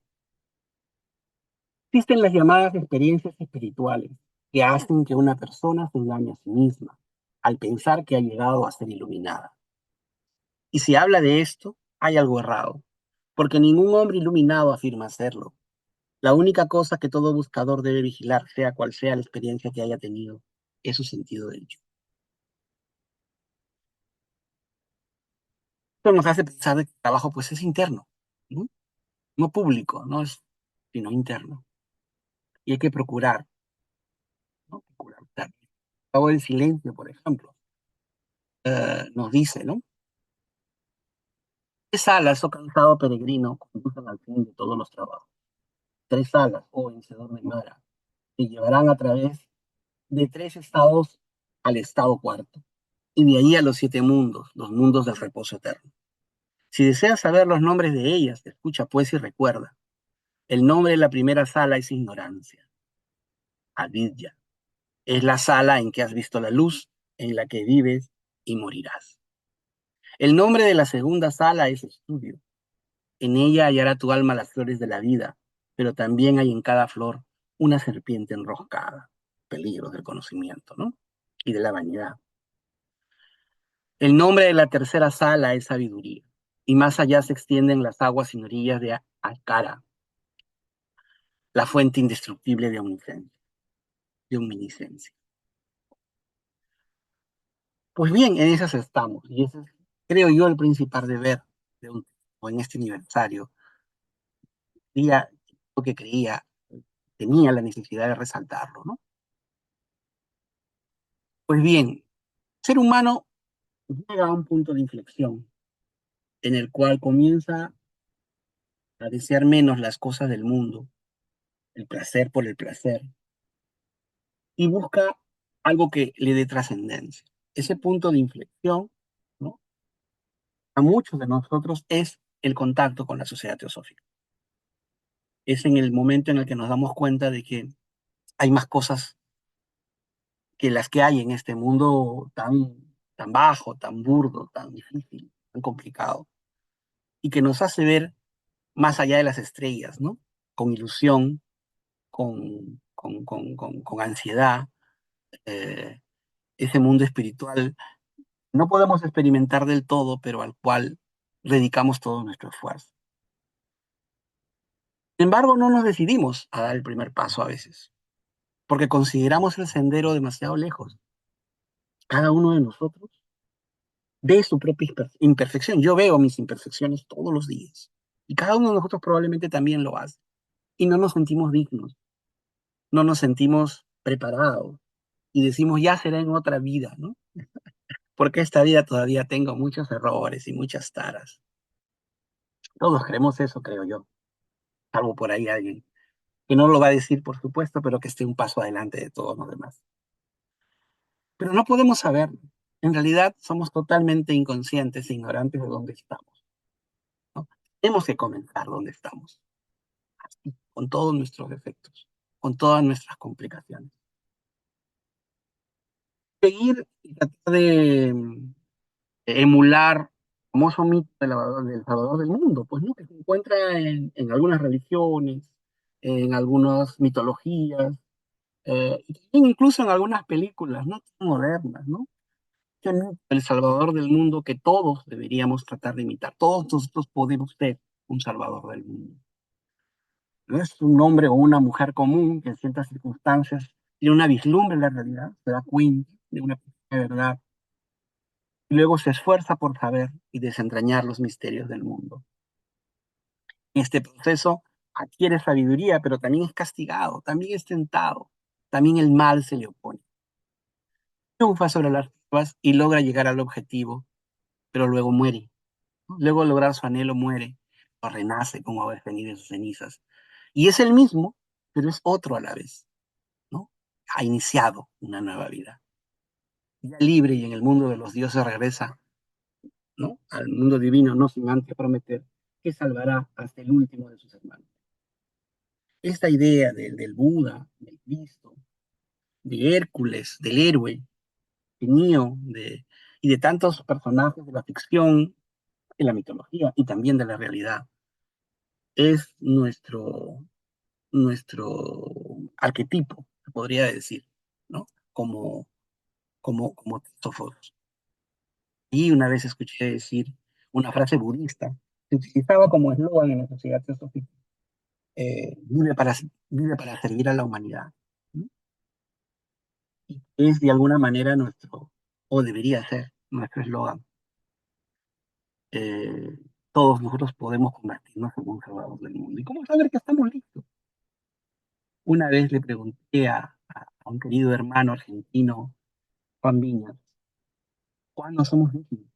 Existen las llamadas experiencias espirituales que hacen que una persona se engañe a sí misma al pensar que ha llegado a ser iluminada. Y si habla de esto, hay algo errado, porque ningún hombre iluminado afirma serlo. La única cosa que todo buscador debe vigilar, sea cual sea la experiencia que haya tenido, es su sentido del yo. Esto nos hace pensar de que el trabajo pues es interno, ¿no? No público, no es, sino interno. Y hay que procurar, ¿no? Procurar. Cabo del silencio, por ejemplo, nos dice, ¿no? Tres alas, oh cansado peregrino, conducen al fin de todos los trabajos. Tres alas, oh vencedor de Mara, te llevarán a través de tres estados al estado cuarto, y de ahí a los siete mundos, los mundos del reposo eterno. Si deseas saber los nombres de ellas, escucha pues y recuerda. El nombre de la primera sala es ignorancia, avidya. Es la sala en que has visto la luz, en la que vives y morirás. El nombre de la segunda sala es estudio. En ella hallará tu alma las flores de la vida, pero también hay en cada flor una serpiente enroscada, peligros del conocimiento, ¿no? Y de la vanidad. El nombre de la tercera sala es sabiduría, y más allá se extienden las aguas sin orillas de Akara, la fuente indestructible de omniscencia. Pues bien, en esas estamos, y ese es, creo yo, el principal deber de un o en este aniversario. Día lo que creía, tenía la necesidad de resaltarlo, ¿no? Pues bien, el ser humano llega a un punto de inflexión en el cual comienza a desear menos las cosas del mundo, el placer por el placer, y busca algo que le dé trascendencia. Ese punto de inflexión, ¿no? A muchos de nosotros es el contacto con la sociedad teosófica. Es en el momento en el que nos damos cuenta de que hay más cosas que las que hay en este mundo tan bajo, tan burdo, tan difícil, tan complicado, y que nos hace ver más allá de las estrellas, ¿no? Con ilusión, con ansiedad, eh, ese mundo espiritual no podemos experimentar del todo, pero al cual dedicamos todo nuestro esfuerzo. Sin embargo, no nos decidimos a dar el primer paso a veces, porque consideramos el sendero demasiado lejos. Cada uno de nosotros ve su propia imperfección. Yo veo mis imperfecciones todos los días. Y cada uno de nosotros probablemente también lo hace. Y no nos sentimos dignos, no nos sentimos preparados. Y decimos, ya será en otra vida, ¿no? Porque esta vida todavía tengo muchos errores y muchas taras. Todos creemos eso, creo yo. Salvo por ahí alguien que no lo va a decir, por supuesto, pero que esté un paso adelante de todos los demás. Pero no podemos saber. En realidad somos totalmente inconscientes e ignorantes de dónde estamos, ¿no? Tenemos que comenzar donde estamos, así, con todos nuestros defectos, con todas nuestras complicaciones. Seguir y tratar de emular el famoso mito del Salvador del mundo, pues, ¿no? Que se encuentra en algunas religiones, en algunas mitologías, y también incluso en algunas películas, ¿no? Modernas, ¿no? El Salvador del mundo que todos deberíamos tratar de imitar. Todos nosotros podemos ser un Salvador del mundo. No es un hombre o una mujer común que en ciertas circunstancias tiene una vislumbre de la realidad, se da cuenta de una pequeña verdad y luego se esfuerza por saber y desentrañar los misterios del mundo. En este proceso adquiere sabiduría, pero también es castigado, también es tentado, también el mal se le opone. Triunfa sobre las pruebas y logra llegar al objetivo, pero luego muere. Luego de lograr su anhelo muere, o renace como haber venido de sus cenizas. Y es el mismo, pero es otro a la vez, ¿no? Ha iniciado una nueva vida. Ya libre y en el mundo de los dioses regresa, ¿no? Al mundo divino, no sin antes prometer que salvará hasta el último de sus hermanos. Esta idea del Buda, del Cristo, de Hércules, del héroe, de Neo, y de tantos personajes de la ficción, de la mitología y también de la realidad, es nuestro arquetipo, se podría decir, ¿no? Como filósofos. Y una vez escuché decir una frase budista que utilizaba como eslogan en la sociedad teosófica, vive para servir a la humanidad, ¿no? Y es de alguna manera o debería ser nuestro eslogan. Eh, Todos nosotros podemos convertirnos en un salvador del mundo. ¿Y cómo saber que estamos listos? Una vez le pregunté a un querido hermano argentino, Juan Viñas, ¿cuándo somos dignos?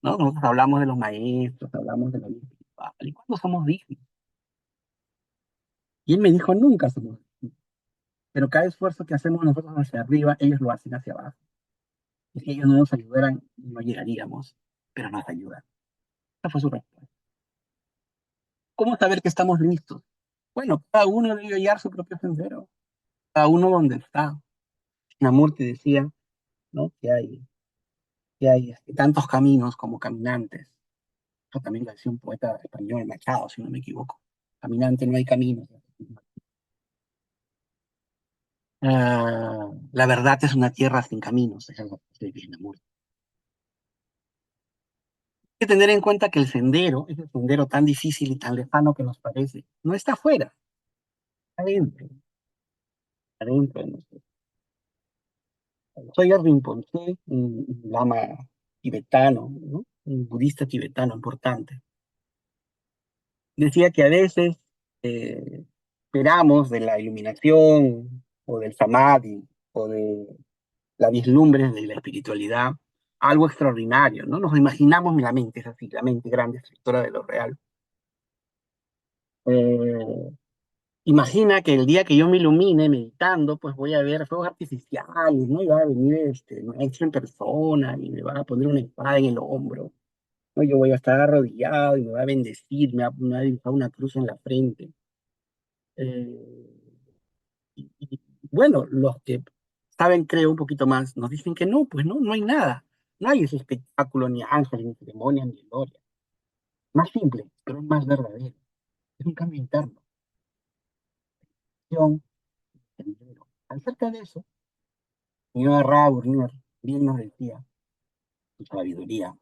¿No? Nosotros hablamos de los maestros, hablamos de la vida espiritual, ¿y cuándo somos dignos? Y él me dijo, nunca somos dignos, pero cada esfuerzo que hacemos nosotros hacia arriba, ellos lo hacen hacia abajo. Y si ellos no nos ayudaran, no llegaríamos, pero nos ayudan. Esa fue su respuesta. ¿Cómo saber que estamos listos? Bueno, cada uno debe hallar su propio sendero, cada uno donde está. Namur decía, ¿no? Que hay tantos caminos como caminantes. Eso también lo decía un poeta español, Machado, si no me equivoco. Caminante no hay caminos. La verdad es una tierra sin caminos, esa es lo que dice Krishnamurti. Hay que tener en cuenta que el sendero, ese sendero tan difícil y tan lejano que nos parece, no está afuera, está adentro, adentro de nosotros. Soy Rinpoché, un lama tibetano, ¿no? Un budista tibetano importante. Decía que a veces esperamos de la iluminación o del samadhi o de la vislumbre de la espiritualidad algo extraordinario, ¿no? Nos imaginamos, la mente es así, la mente grande, escritora de lo real. Eh, Imagina que el día que yo me ilumine meditando, pues voy a ver fuegos artificiales, ¿no? Y va a venir este maestro en persona y me va a poner una espada en el hombro, ¿no? Yo voy a estar arrodillado y me va a bendecir, me va a dibujar una cruz en la frente. Eh, y, bueno, los que saben, creo, un poquito más, nos dicen que no, pues no hay nada. No hay ese espectáculo, ni ángeles, ni ceremonias, ni gloria. Más simple, pero es más verdadero. Es un cambio interno. Sendero. Acerca de eso, señora Raburner bien nos decía, su sabiduría,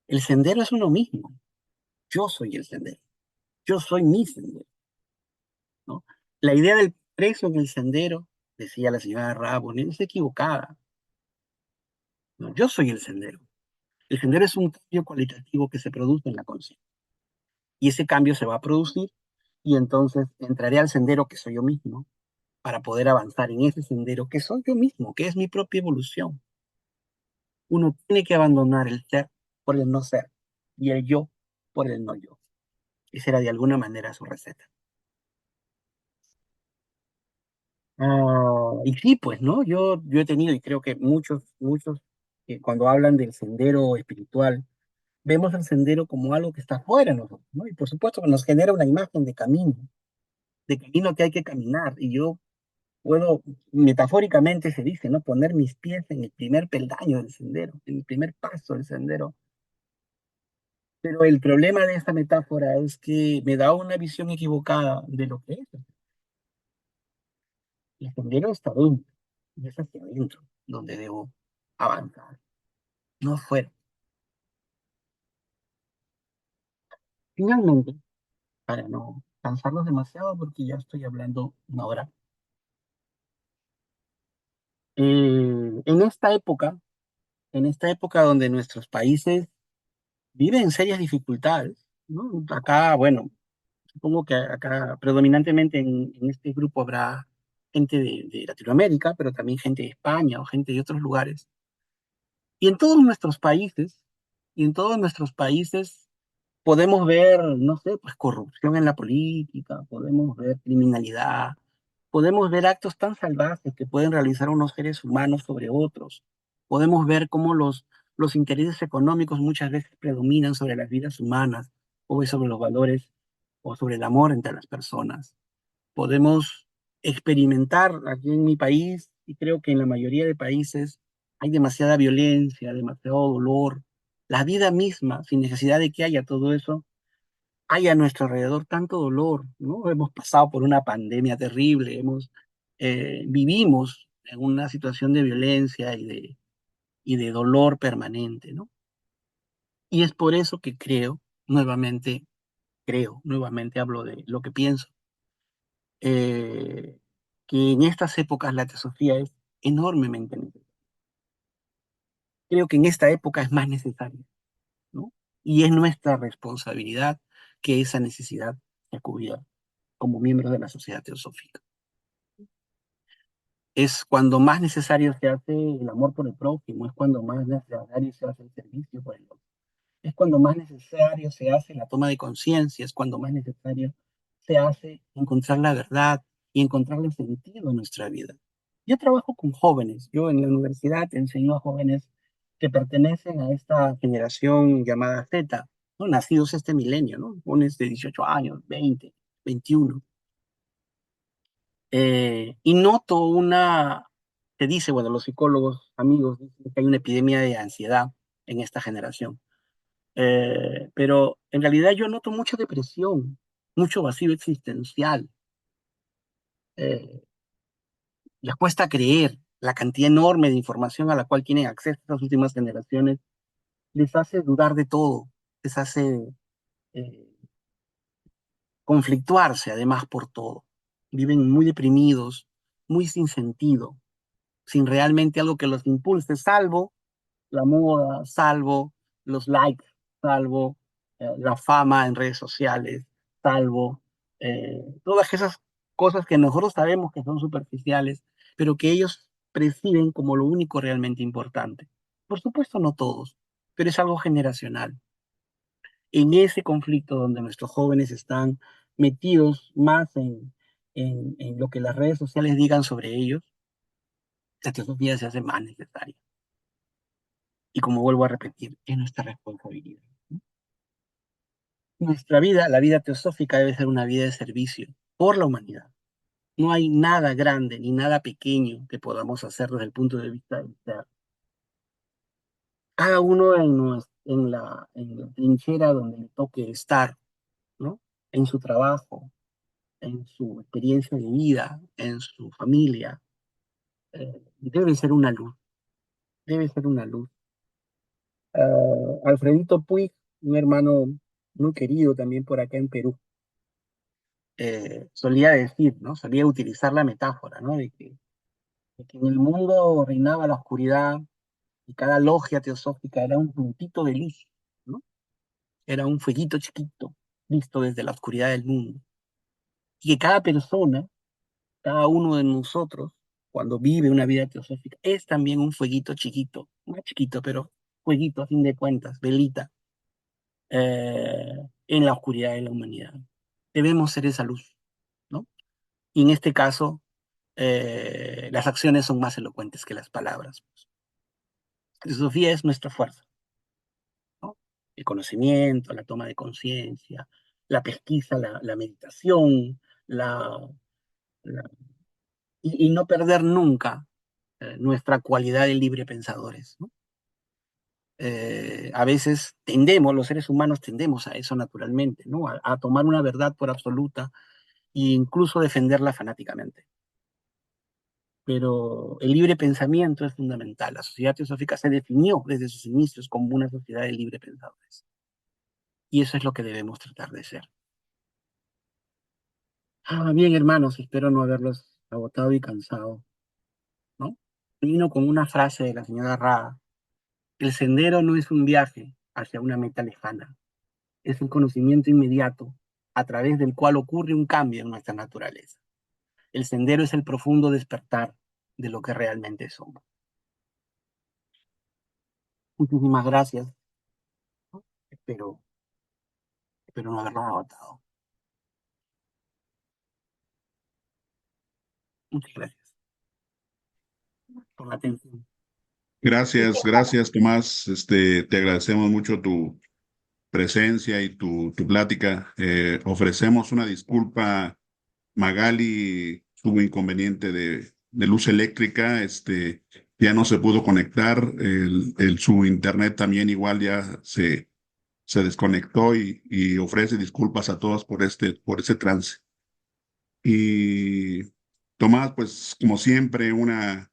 el sendero es uno mismo. Yo soy el sendero. Yo soy mi sendero, ¿no? La idea del preso en el sendero, decía la señora Raburner, es equivocada, ¿no? Yo soy el sendero. El sendero es un cambio cualitativo que se produce en la conciencia. Y ese cambio se va a producir y entonces entraré al sendero que soy yo mismo para poder avanzar en ese sendero que soy yo mismo, que es mi propia evolución. Uno tiene que abandonar el ser por el no ser y el yo por el no yo. Esa era de alguna manera su receta. Y sí, pues, ¿no? Yo he tenido, y creo que muchos, cuando hablan del sendero espiritual, vemos el sendero como algo que está fuera de nosotros, ¿no? Y por supuesto que nos genera una imagen de camino que hay que caminar. Y yo puedo, metafóricamente se dice, ¿no? Poner mis pies en el primer peldaño del sendero, en el primer paso del sendero. Pero el problema de esta metáfora es que me da una visión equivocada de lo que es. El sendero está dentro, y es hacia adentro donde debo avanzar, no fuera. Finalmente, para no cansarlos demasiado, porque ya estoy hablando una hora, en en esta época donde nuestros países viven serias dificultades, ¿no? Acá, bueno, supongo que acá predominantemente en este grupo habrá gente de Latinoamérica, pero también gente de España o gente de otros lugares. Y en todos nuestros países, y en todos nuestros países podemos ver, no sé, pues corrupción en la política, podemos ver criminalidad, podemos ver actos tan salvajes que pueden realizar unos seres humanos sobre otros. Podemos ver cómo los intereses económicos muchas veces predominan sobre las vidas humanas o sobre los valores o sobre el amor entre las personas. Podemos experimentar aquí en mi país, y creo que en la mayoría de países, hay demasiada violencia, demasiado dolor. La vida misma, sin necesidad de que haya todo eso, hay a nuestro alrededor tanto dolor, ¿no? Hemos pasado por una pandemia terrible, vivimos en una situación de violencia y de dolor permanente, ¿no? Y es por eso que nuevamente hablo de lo que pienso, eh, que en estas épocas la teosofía es enormemente necesaria. Creo que en esta época es más necesaria, ¿no? Y es nuestra responsabilidad que esa necesidad sea cubierta como miembros de la sociedad teosófica. Es cuando más necesario se hace el amor por el prójimo, es cuando más necesario se hace el servicio por el otro. Es cuando más necesario se hace la toma de conciencia, es cuando más necesario se hace encontrar la verdad y encontrarle sentido a nuestra vida. Yo trabajo con jóvenes, yo en la universidad enseño a jóvenes que pertenecen a esta generación llamada Z, ¿no? Nacidos este milenio, ¿no? Jóvenes de 18 años, 20, 21. Y noto se dice, bueno, los psicólogos amigos dicen que hay una epidemia de ansiedad en esta generación. Pero en realidad yo noto mucha depresión, mucho vacío existencial. Eh, Les cuesta creer la cantidad enorme de información a la cual tienen acceso estas últimas generaciones, les hace dudar de todo, les hace eh, conflictuarse además por todo. Viven muy deprimidos, muy sin sentido, sin realmente algo que los impulse, salvo la moda, salvo los likes, salvo la fama en redes sociales, salvo todas esas cosas que nosotros sabemos que son superficiales, pero que ellos perciben como lo único realmente importante. Por supuesto, no todos, pero es algo generacional. En ese conflicto donde nuestros jóvenes están metidos más en lo que las redes sociales digan sobre ellos, la teosofía se hace más necesaria. Y como vuelvo a repetir, es nuestra responsabilidad. Nuestra vida, la vida teosófica, debe ser una vida de servicio por la humanidad. No hay nada grande ni nada pequeño que podamos hacer desde el punto de vista del ser. Cada uno en la trinchera donde le toque estar, ¿no? En su trabajo, en su experiencia de vida, en su familia, debe ser una luz, debe ser una luz. Alfredito Puig, un hermano muy querido también por acá en Perú, solía decir, ¿no? Solía utilizar la metáfora, ¿no? De que en el mundo reinaba la oscuridad y cada logia teosófica era un puntito de luz, ¿no? Era un fueguito chiquito, visto desde la oscuridad del mundo. Y que cada persona, cada uno de nosotros, cuando vive una vida teosófica, es también un fueguito chiquito, más chiquito, pero fueguito a fin de cuentas, velita, en la oscuridad de la humanidad. Debemos ser esa luz, ¿no? Y en este caso, las acciones son más elocuentes que las palabras. La filosofía es nuestra fuerza, ¿no? El conocimiento, la toma de conciencia, la pesquisa, la meditación, la- y no perder nunca nuestra cualidad de libre pensadores, ¿no? A veces tendemos, los seres humanos tendemos a eso naturalmente, ¿no? A tomar una verdad por absoluta e incluso defenderla fanáticamente. Pero el libre pensamiento es fundamental. La sociedad teosófica se definió desde sus inicios como una sociedad de libre pensadores. Y eso es lo que debemos tratar de ser. Bien, hermanos, espero no haberlos agotado y cansado, ¿no? Termino con una frase de la señora Ra. El sendero no es un viaje hacia una meta lejana, es un conocimiento inmediato a través del cual ocurre un cambio en nuestra naturaleza. El sendero es el profundo despertar de lo que realmente somos. Muchísimas gracias. Espero, espero no haberlos agotado. Muchas gracias por la atención. Gracias, Tomás. Te agradecemos mucho tu presencia y tu plática. Ofrecemos una disculpa. Magali tuvo inconveniente de luz eléctrica, ya no se pudo conectar. Su internet también igual ya se desconectó y ofrece disculpas a todos por ese trance. Y Tomás, pues como siempre, una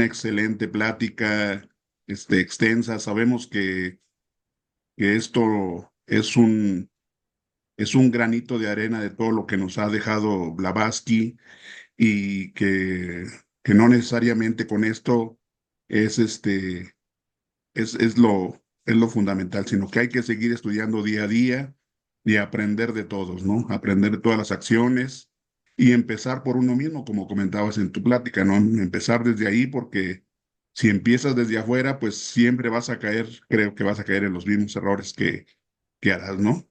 excelente plática, extensa. Sabemos que esto es un granito de arena de todo lo que nos ha dejado Blavatsky y que no necesariamente con esto es, es lo fundamental, sino que hay que seguir estudiando día a día y aprender de todos, ¿no? Aprender de todas las acciones y empezar por uno mismo, como comentabas en tu plática, ¿no? Empezar desde ahí porque si empiezas desde afuera, pues siempre vas a caer, creo que vas a caer en los mismos errores que harás, ¿no?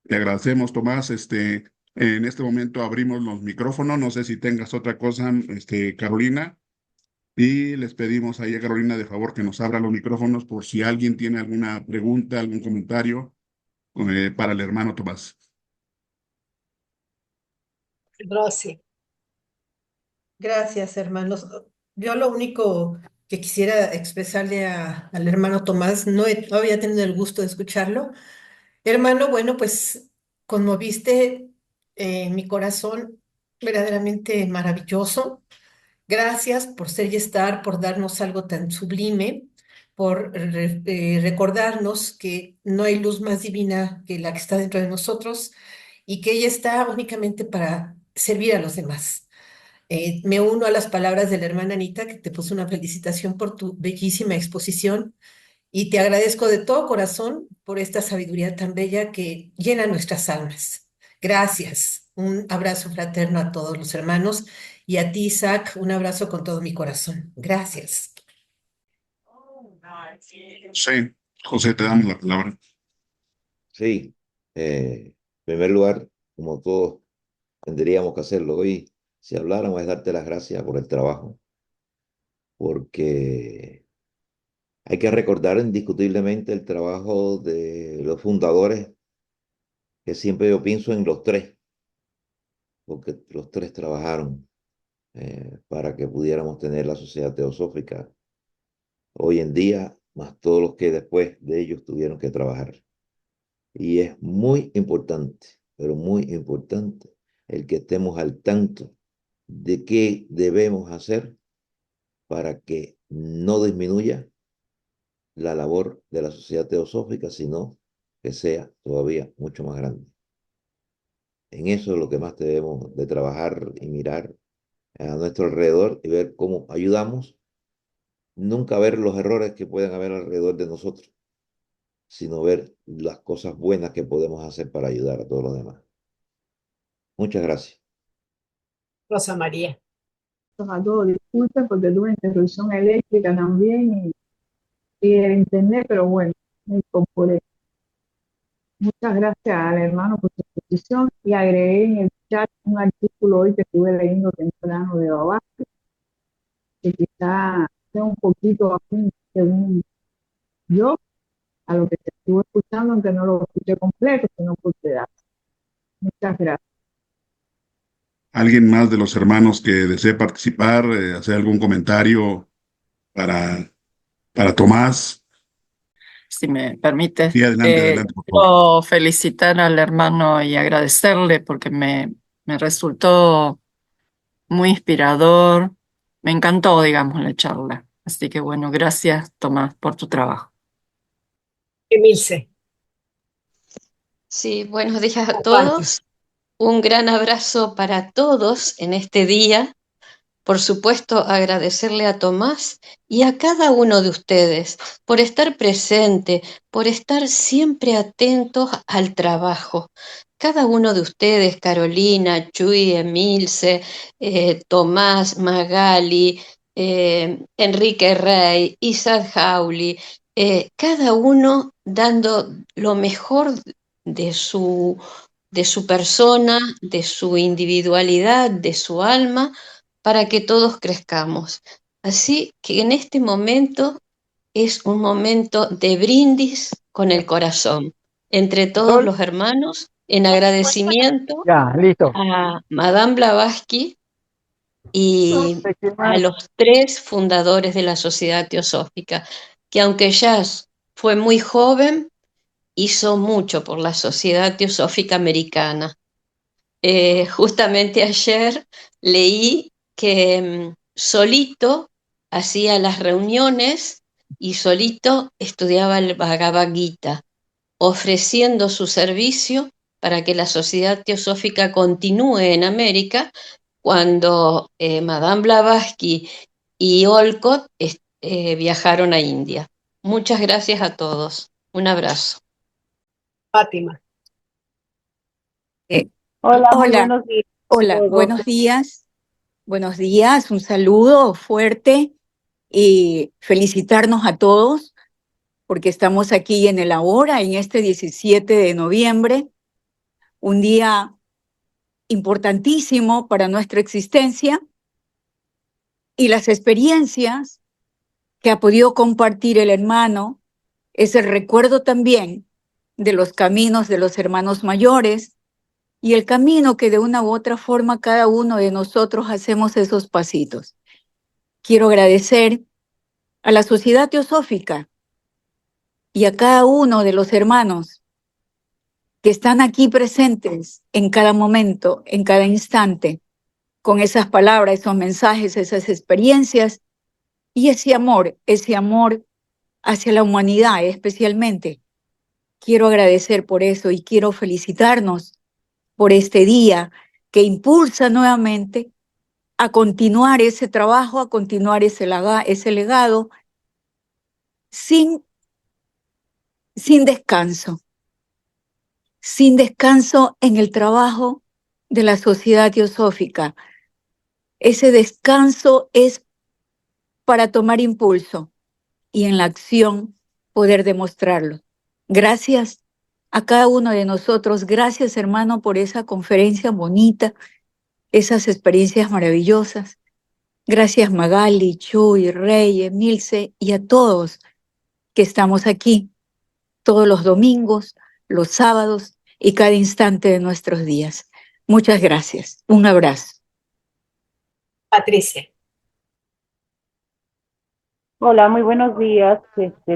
Te agradecemos, Tomás. En este momento abrimos los micrófonos. No sé si tengas otra cosa, Carolina. Y les pedimos ahí a Carolina de favor que nos abra los micrófonos por si alguien tiene alguna pregunta, algún comentario para el hermano Tomás. Rosy. Gracias, hermanos. Yo lo único que quisiera expresarle al hermano Tomás, no había tenido el gusto de escucharlo. Hermano, bueno, pues conmoviste mi corazón verdaderamente maravilloso. Gracias por ser y estar, por darnos algo tan sublime, por recordarnos que no hay luz más divina que la que está dentro de nosotros y que ella está únicamente para servir a los demás. Me uno a las palabras de la hermana Anita, que te puso una felicitación por tu bellísima exposición y te agradezco de todo corazón por esta sabiduría tan bella que llena nuestras almas. Gracias. Un abrazo fraterno a todos los hermanos y a ti, Isaac, un abrazo con todo mi corazón. Gracias. Sí, José, te damos la palabra. Sí, en primer lugar, como todos tendríamos que hacerlo hoy, si habláramos es darte las gracias por el trabajo, porque hay que recordar indiscutiblemente el trabajo de los fundadores, que siempre yo pienso en los tres, porque los tres trabajaron para que pudiéramos tener la sociedad teosófica hoy en día, más todos los que después de ellos tuvieron que trabajar. Y es muy importante, pero muy importante, el que estemos al tanto de qué debemos hacer para que no disminuya la labor de la sociedad teosófica, sino que sea todavía mucho más grande. En eso es lo que más debemos de trabajar y mirar a nuestro alrededor y ver cómo ayudamos, nunca ver los errores que pueden haber alrededor de nosotros, sino ver las cosas buenas que podemos hacer para ayudar a todos los demás. Muchas gracias. Rosa María. A todos, disculpen porque tuve interrupción eléctrica también y el internet, pero bueno, me incorporé. Muchas gracias al hermano por su exposición y agregué en el chat un artículo hoy que estuve leyendo temprano de Blavatsky, que quizá sea un poquito afín, según yo, a lo que se estuvo escuchando, aunque no lo escuché completo, sino por pedazos. Muchas gracias. ¿Alguien más de los hermanos que desee participar, hacer algún comentario para, para Tomás? Si me permite, Sí, adelante, adelante, por favor. quiero felicitar al hermano y agradecerle porque me resultó muy inspirador. Me encantó, digamos, la charla. Así que bueno, gracias, Tomás, por tu trabajo. Emilce, Sí, buenos días a comparte. todos. Un gran abrazo para todos en este día. Por supuesto, agradecerle a Tomás y a cada uno de ustedes por estar presente, por estar siempre atentos al trabajo. Cada uno de ustedes, Carolina, Chuy, Emilce, Tomás, Magali, Enrique Rey, Isaac Jauli, cada uno dando lo mejor de de su persona, de su individualidad, de su alma para que todos crezcamos. Así que en este momento es un momento de brindis con el corazón, entre todos los hermanos, en agradecimiento Ya, listo. a Madame Blavatsky y a los tres fundadores de la Sociedad Teosófica, que aunque Jazz fue muy joven, hizo mucho por la Sociedad Teosófica Americana. Justamente ayer leí que solito hacía las reuniones y solito estudiaba el Bhagavad Gita, ofreciendo su servicio para que la Sociedad Teosófica continúe en América cuando Madame Blavatsky y Olcott viajaron a India. Muchas gracias a todos. Un abrazo. Fátima. Hola, muy Hola, buenos días a hola, todos. buenos días, un saludo fuerte y felicitarnos a todos porque estamos aquí en el ahora, en este 17 de noviembre, un día importantísimo para nuestra existencia y las experiencias que ha podido compartir el hermano es el recuerdo también de los caminos de los hermanos mayores y el camino que de una u otra forma cada uno de nosotros hacemos esos pasitos. Quiero agradecer a la Sociedad Teosófica y a cada uno de los hermanos que están aquí presentes en cada momento, en cada instante, con esas palabras, esos mensajes, esas experiencias y ese amor hacia la humanidad especialmente. Quiero agradecer por eso y quiero felicitarnos por este día que impulsa nuevamente a continuar ese trabajo, a continuar ese legado sin descanso en el trabajo de la Sociedad Teosófica. Ese descanso es para tomar impulso y en la acción poder demostrarlo. Gracias a cada uno de nosotros, gracias hermano por esa conferencia bonita, esas experiencias maravillosas. Gracias Magali, Chuy, Rey, Emilce y a todos que estamos aquí todos los domingos, los sábados y cada instante de nuestros días. Muchas gracias. Un abrazo. Patricia. Hola, muy buenos días,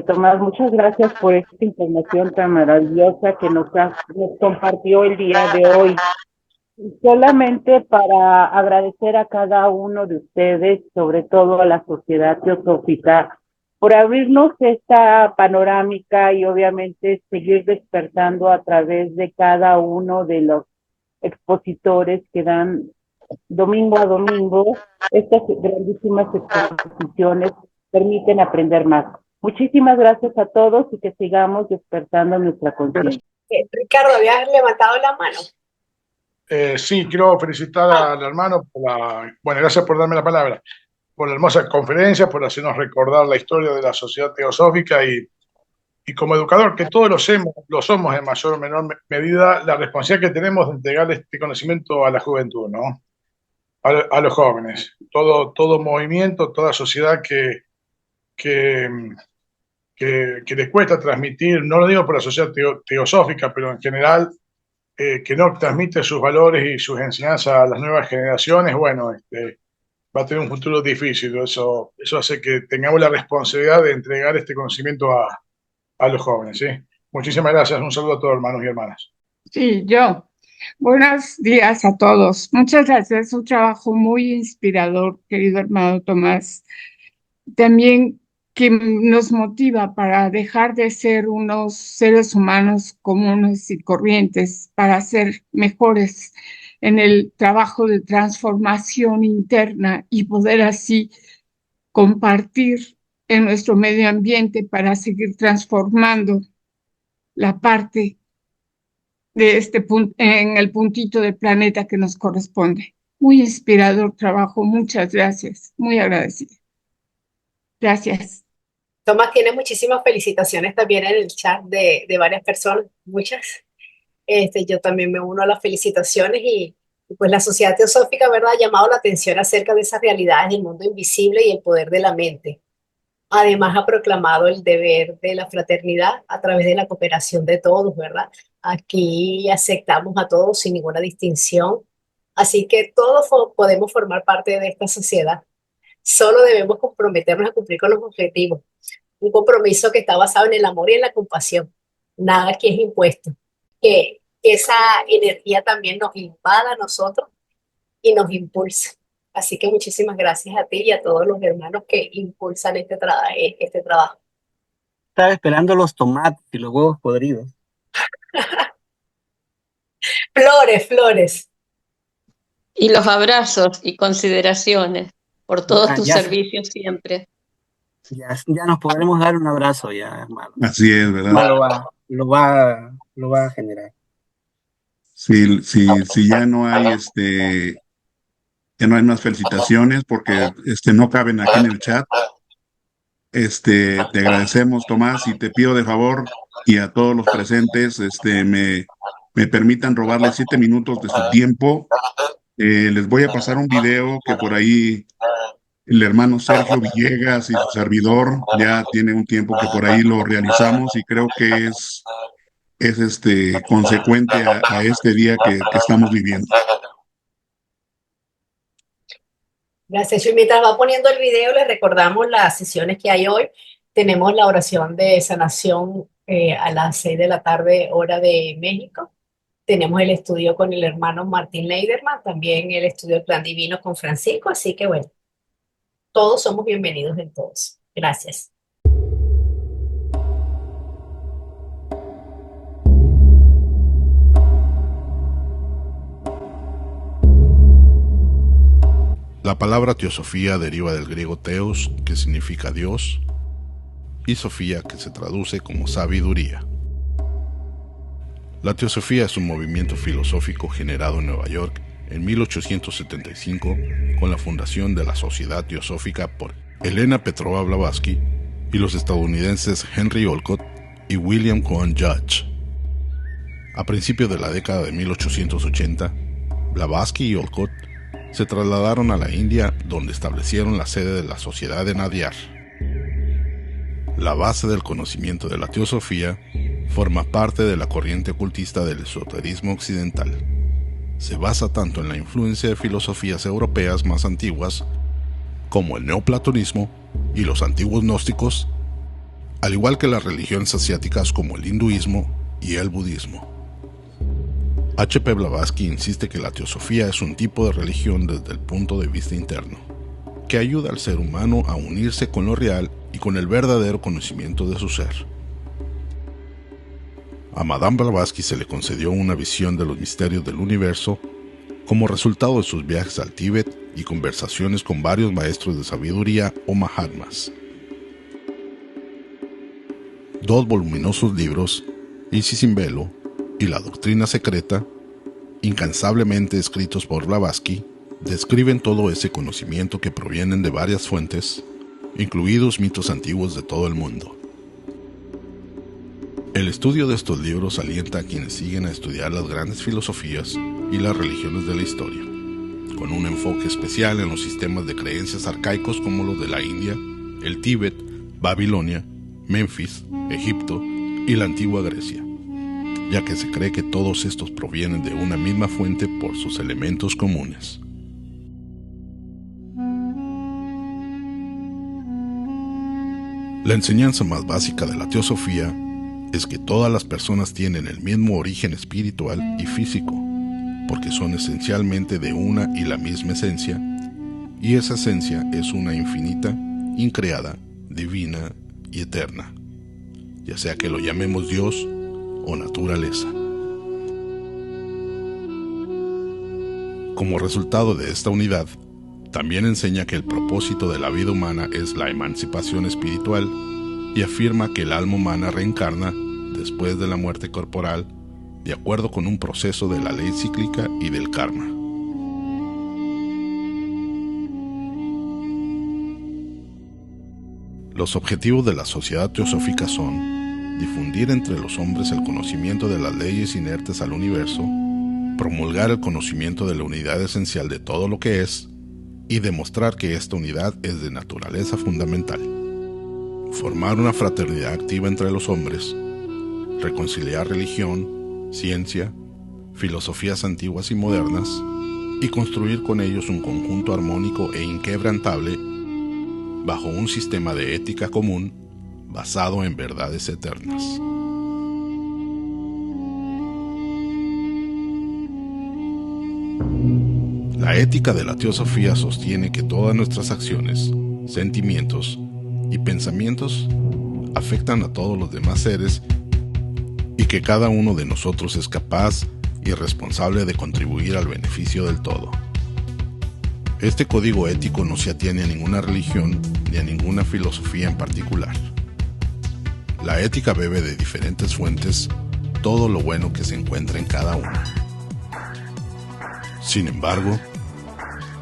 Tomás. Muchas gracias por esta información tan maravillosa que nos compartió el día de hoy. Solamente para agradecer a cada uno de ustedes, sobre todo a la Sociedad Teosófica, por abrirnos esta panorámica y obviamente seguir despertando a través de cada uno de los expositores que dan domingo a domingo. Estas grandísimas exposiciones permiten aprender más. Muchísimas gracias a todos y que sigamos despertando nuestra conciencia. Ricardo, habías levantado la mano. Sí, quiero felicitar al hermano bueno, gracias por darme la palabra, por la hermosa conferencia, por hacernos recordar la historia de la Sociedad Teosófica y y como educador, que todos lo somos en mayor o menor medida, la responsabilidad que tenemos de entregar este conocimiento a la juventud, ¿no? A los jóvenes. Todo movimiento, toda sociedad que, que les cuesta transmitir, no lo digo por la sociedad teosófica, pero en general, que no transmite sus valores y sus enseñanzas a las nuevas generaciones, bueno, va a tener un futuro difícil. Eso hace que tengamos la responsabilidad de entregar este conocimiento a los jóvenes, ¿sí? Muchísimas gracias. Un saludo a todos, hermanos y hermanas. Sí, yo. Buenos días a todos. Muchas gracias. Es un trabajo muy inspirador, querido hermano Tomás. También que nos motiva para dejar de ser unos seres humanos comunes y corrientes, para ser mejores en el trabajo de transformación interna y poder así compartir en nuestro medio ambiente para seguir transformando la parte de este punto, en el puntito del planeta que nos corresponde. Muy inspirador trabajo, muchas gracias, muy agradecida. Gracias. Tomás tiene muchísimas felicitaciones también en el chat de varias personas, muchas. Yo también me uno a las felicitaciones y pues la Sociedad Teosófica, ¿verdad?, ha llamado la atención acerca de esas realidades del mundo invisible y el poder de la mente. Además, ha proclamado el deber de la fraternidad a través de la cooperación de todos, ¿verdad? Aquí aceptamos a todos sin ninguna distinción, así que todos podemos formar parte de esta sociedad. Solo debemos comprometernos a cumplir con los objetivos. Un compromiso que está basado en el amor y en la compasión. Nada aquí es impuesto. Que esa energía también nos invada a nosotros y nos impulsa. Así que muchísimas gracias a ti y a todos los hermanos que impulsan este trabajo. Estaba esperando los tomates y los huevos podridos. Flores. Y los abrazos y consideraciones por todos tus servicios siempre. Ya nos podremos dar un abrazo ya, hermano. Así es, ¿verdad? Lo va a generar. Si ya no hay ya no hay más felicitaciones porque no caben aquí en el chat. Te agradecemos, Tomás, y te pido de favor y a todos los presentes me permitan robarles 7 minutos de su tiempo. Les voy a pasar un video que por ahí el hermano Sergio Villegas y su servidor ya tiene un tiempo que por ahí lo realizamos y creo que es consecuente a este día que estamos viviendo. Gracias. Y mientras va poniendo el video, les recordamos las sesiones que hay hoy. Tenemos la oración de sanación a las 6 de la tarde, hora de México. Tenemos el estudio con el hermano Martín Leiderman, también el estudio del Plan Divino con Francisco. Así que bueno, todos somos bienvenidos en todos. Gracias. La palabra teosofía deriva del griego theos, que significa Dios, y sofía, que se traduce como sabiduría. La teosofía es un movimiento filosófico generado en Nueva York en 1875 con la fundación de la Sociedad Teosófica por Elena Petrova Blavatsky y los estadounidenses Henry Olcott y William Cohen Judge. A principios de la década de 1880, Blavatsky y Olcott se trasladaron a la India, donde establecieron la sede de la Sociedad de Nadiar. La base del conocimiento de la teosofía forma parte de la corriente ocultista del esoterismo occidental. Se basa tanto en la influencia de filosofías europeas más antiguas, como el neoplatonismo y los antiguos gnósticos, al igual que las religiones asiáticas como el hinduismo y el budismo. H.P. Blavatsky insiste que la teosofía es un tipo de religión desde el punto de vista interno, que ayuda al ser humano a unirse con lo real y con el verdadero conocimiento de su ser. A Madame Blavatsky se le concedió una visión de los misterios del universo como resultado de sus viajes al Tíbet y conversaciones con varios maestros de sabiduría o mahatmas. 2 voluminosos libros, Isis sin velo y La doctrina secreta, incansablemente escritos por Blavatsky, describen todo ese conocimiento que provienen de varias fuentes, incluidos mitos antiguos de todo el mundo. El estudio de estos libros alienta a quienes siguen a estudiar las grandes filosofías y las religiones de la historia, con un enfoque especial en los sistemas de creencias arcaicos como los de la India, el Tíbet, Babilonia, Memphis, Egipto y la antigua Grecia, ya que se cree que todos estos provienen de una misma fuente por sus elementos comunes. La enseñanza más básica de la teosofía es que todas las personas tienen el mismo origen espiritual y físico, porque son esencialmente de una y la misma esencia, y esa esencia es una infinita, increada, divina y eterna, ya sea que lo llamemos Dios o naturaleza. Como resultado de esta unidad, también enseña que el propósito de la vida humana es la emancipación espiritual y afirma que el alma humana reencarna después de la muerte corporal de acuerdo con un proceso de la ley cíclica y del karma. Los objetivos de la sociedad teosófica son difundir entre los hombres el conocimiento de las leyes inertes al universo, promulgar el conocimiento de la unidad esencial de todo lo que es y demostrar que esta unidad es de naturaleza fundamental, formar una fraternidad activa entre los hombres, reconciliar religión, ciencia, filosofías antiguas y modernas, y construir con ellos un conjunto armónico e inquebrantable bajo un sistema de ética común basado en verdades eternas. La ética de la teosofía sostiene que todas nuestras acciones, sentimientos y pensamientos afectan a todos los demás seres y que cada uno de nosotros es capaz y responsable de contribuir al beneficio del todo. Este código ético no se atiene a ninguna religión ni a ninguna filosofía en particular. La ética bebe de diferentes fuentes todo lo bueno que se encuentra en cada una. Sin embargo,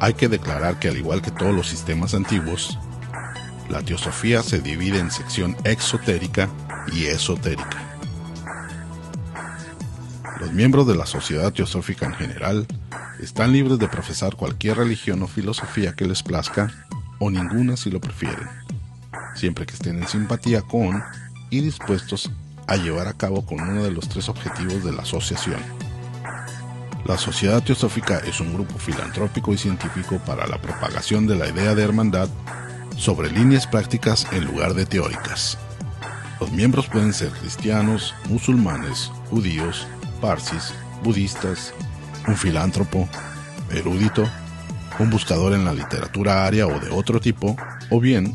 hay que declarar que al igual que todos los sistemas antiguos, la teosofía se divide en sección exotérica y esotérica. Los miembros de la sociedad teosófica en general están libres de profesar cualquier religión o filosofía que les plazca, o ninguna si lo prefieren, siempre que estén en simpatía con y dispuestos a llevar a cabo con uno de los tres objetivos de la asociación. La Sociedad Teosófica es un grupo filantrópico y científico para la propagación de la idea de hermandad sobre líneas prácticas en lugar de teóricas. Los miembros pueden ser cristianos, musulmanes, judíos, parsis, budistas, un filántropo, erudito, un buscador en la literatura aria o de otro tipo, o bien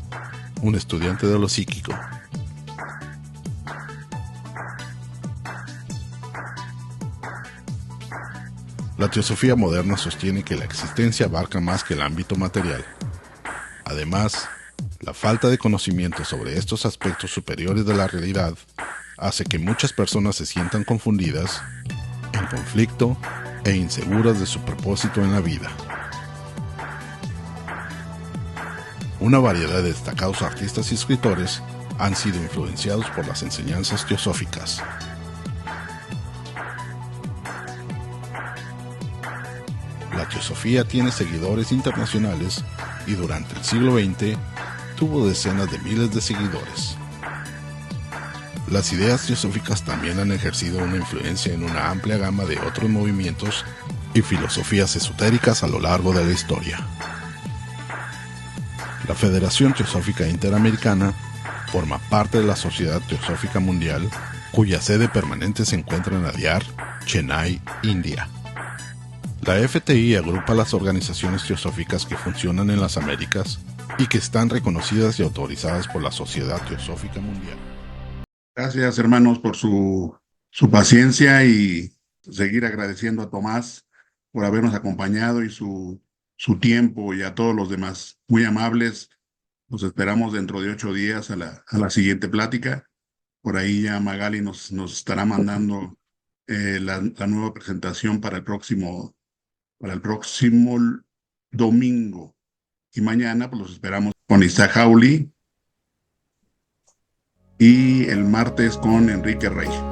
un estudiante de lo psíquico. La teosofía moderna sostiene que la existencia abarca más que el ámbito material. Además, la falta de conocimiento sobre estos aspectos superiores de la realidad hace que muchas personas se sientan confundidas, en conflicto e inseguras de su propósito en la vida. Una variedad de destacados artistas y escritores han sido influenciados por las enseñanzas teosóficas. La teosofía tiene seguidores internacionales y durante el siglo XX tuvo decenas de miles de seguidores. Las ideas teosóficas también han ejercido una influencia en una amplia gama de otros movimientos y filosofías esotéricas a lo largo de la historia. La Federación Teosófica Interamericana forma parte de la Sociedad Teosófica Mundial, cuya sede permanente se encuentra en Adyar, Chennai, India. La FTI agrupa las organizaciones teosóficas que funcionan en las Américas y que están reconocidas y autorizadas por la Sociedad Teosófica Mundial. Gracias, hermanos, por su paciencia y seguir agradeciendo a Tomás por habernos acompañado y su tiempo, y a todos los demás. Muy amables. Nos esperamos dentro de 8 días a la siguiente plática. Por ahí ya Magali nos estará mandando la nueva presentación para el próximo domingo. Y mañana pues los esperamos con Isaac Hawley y el martes con Enrique Rey.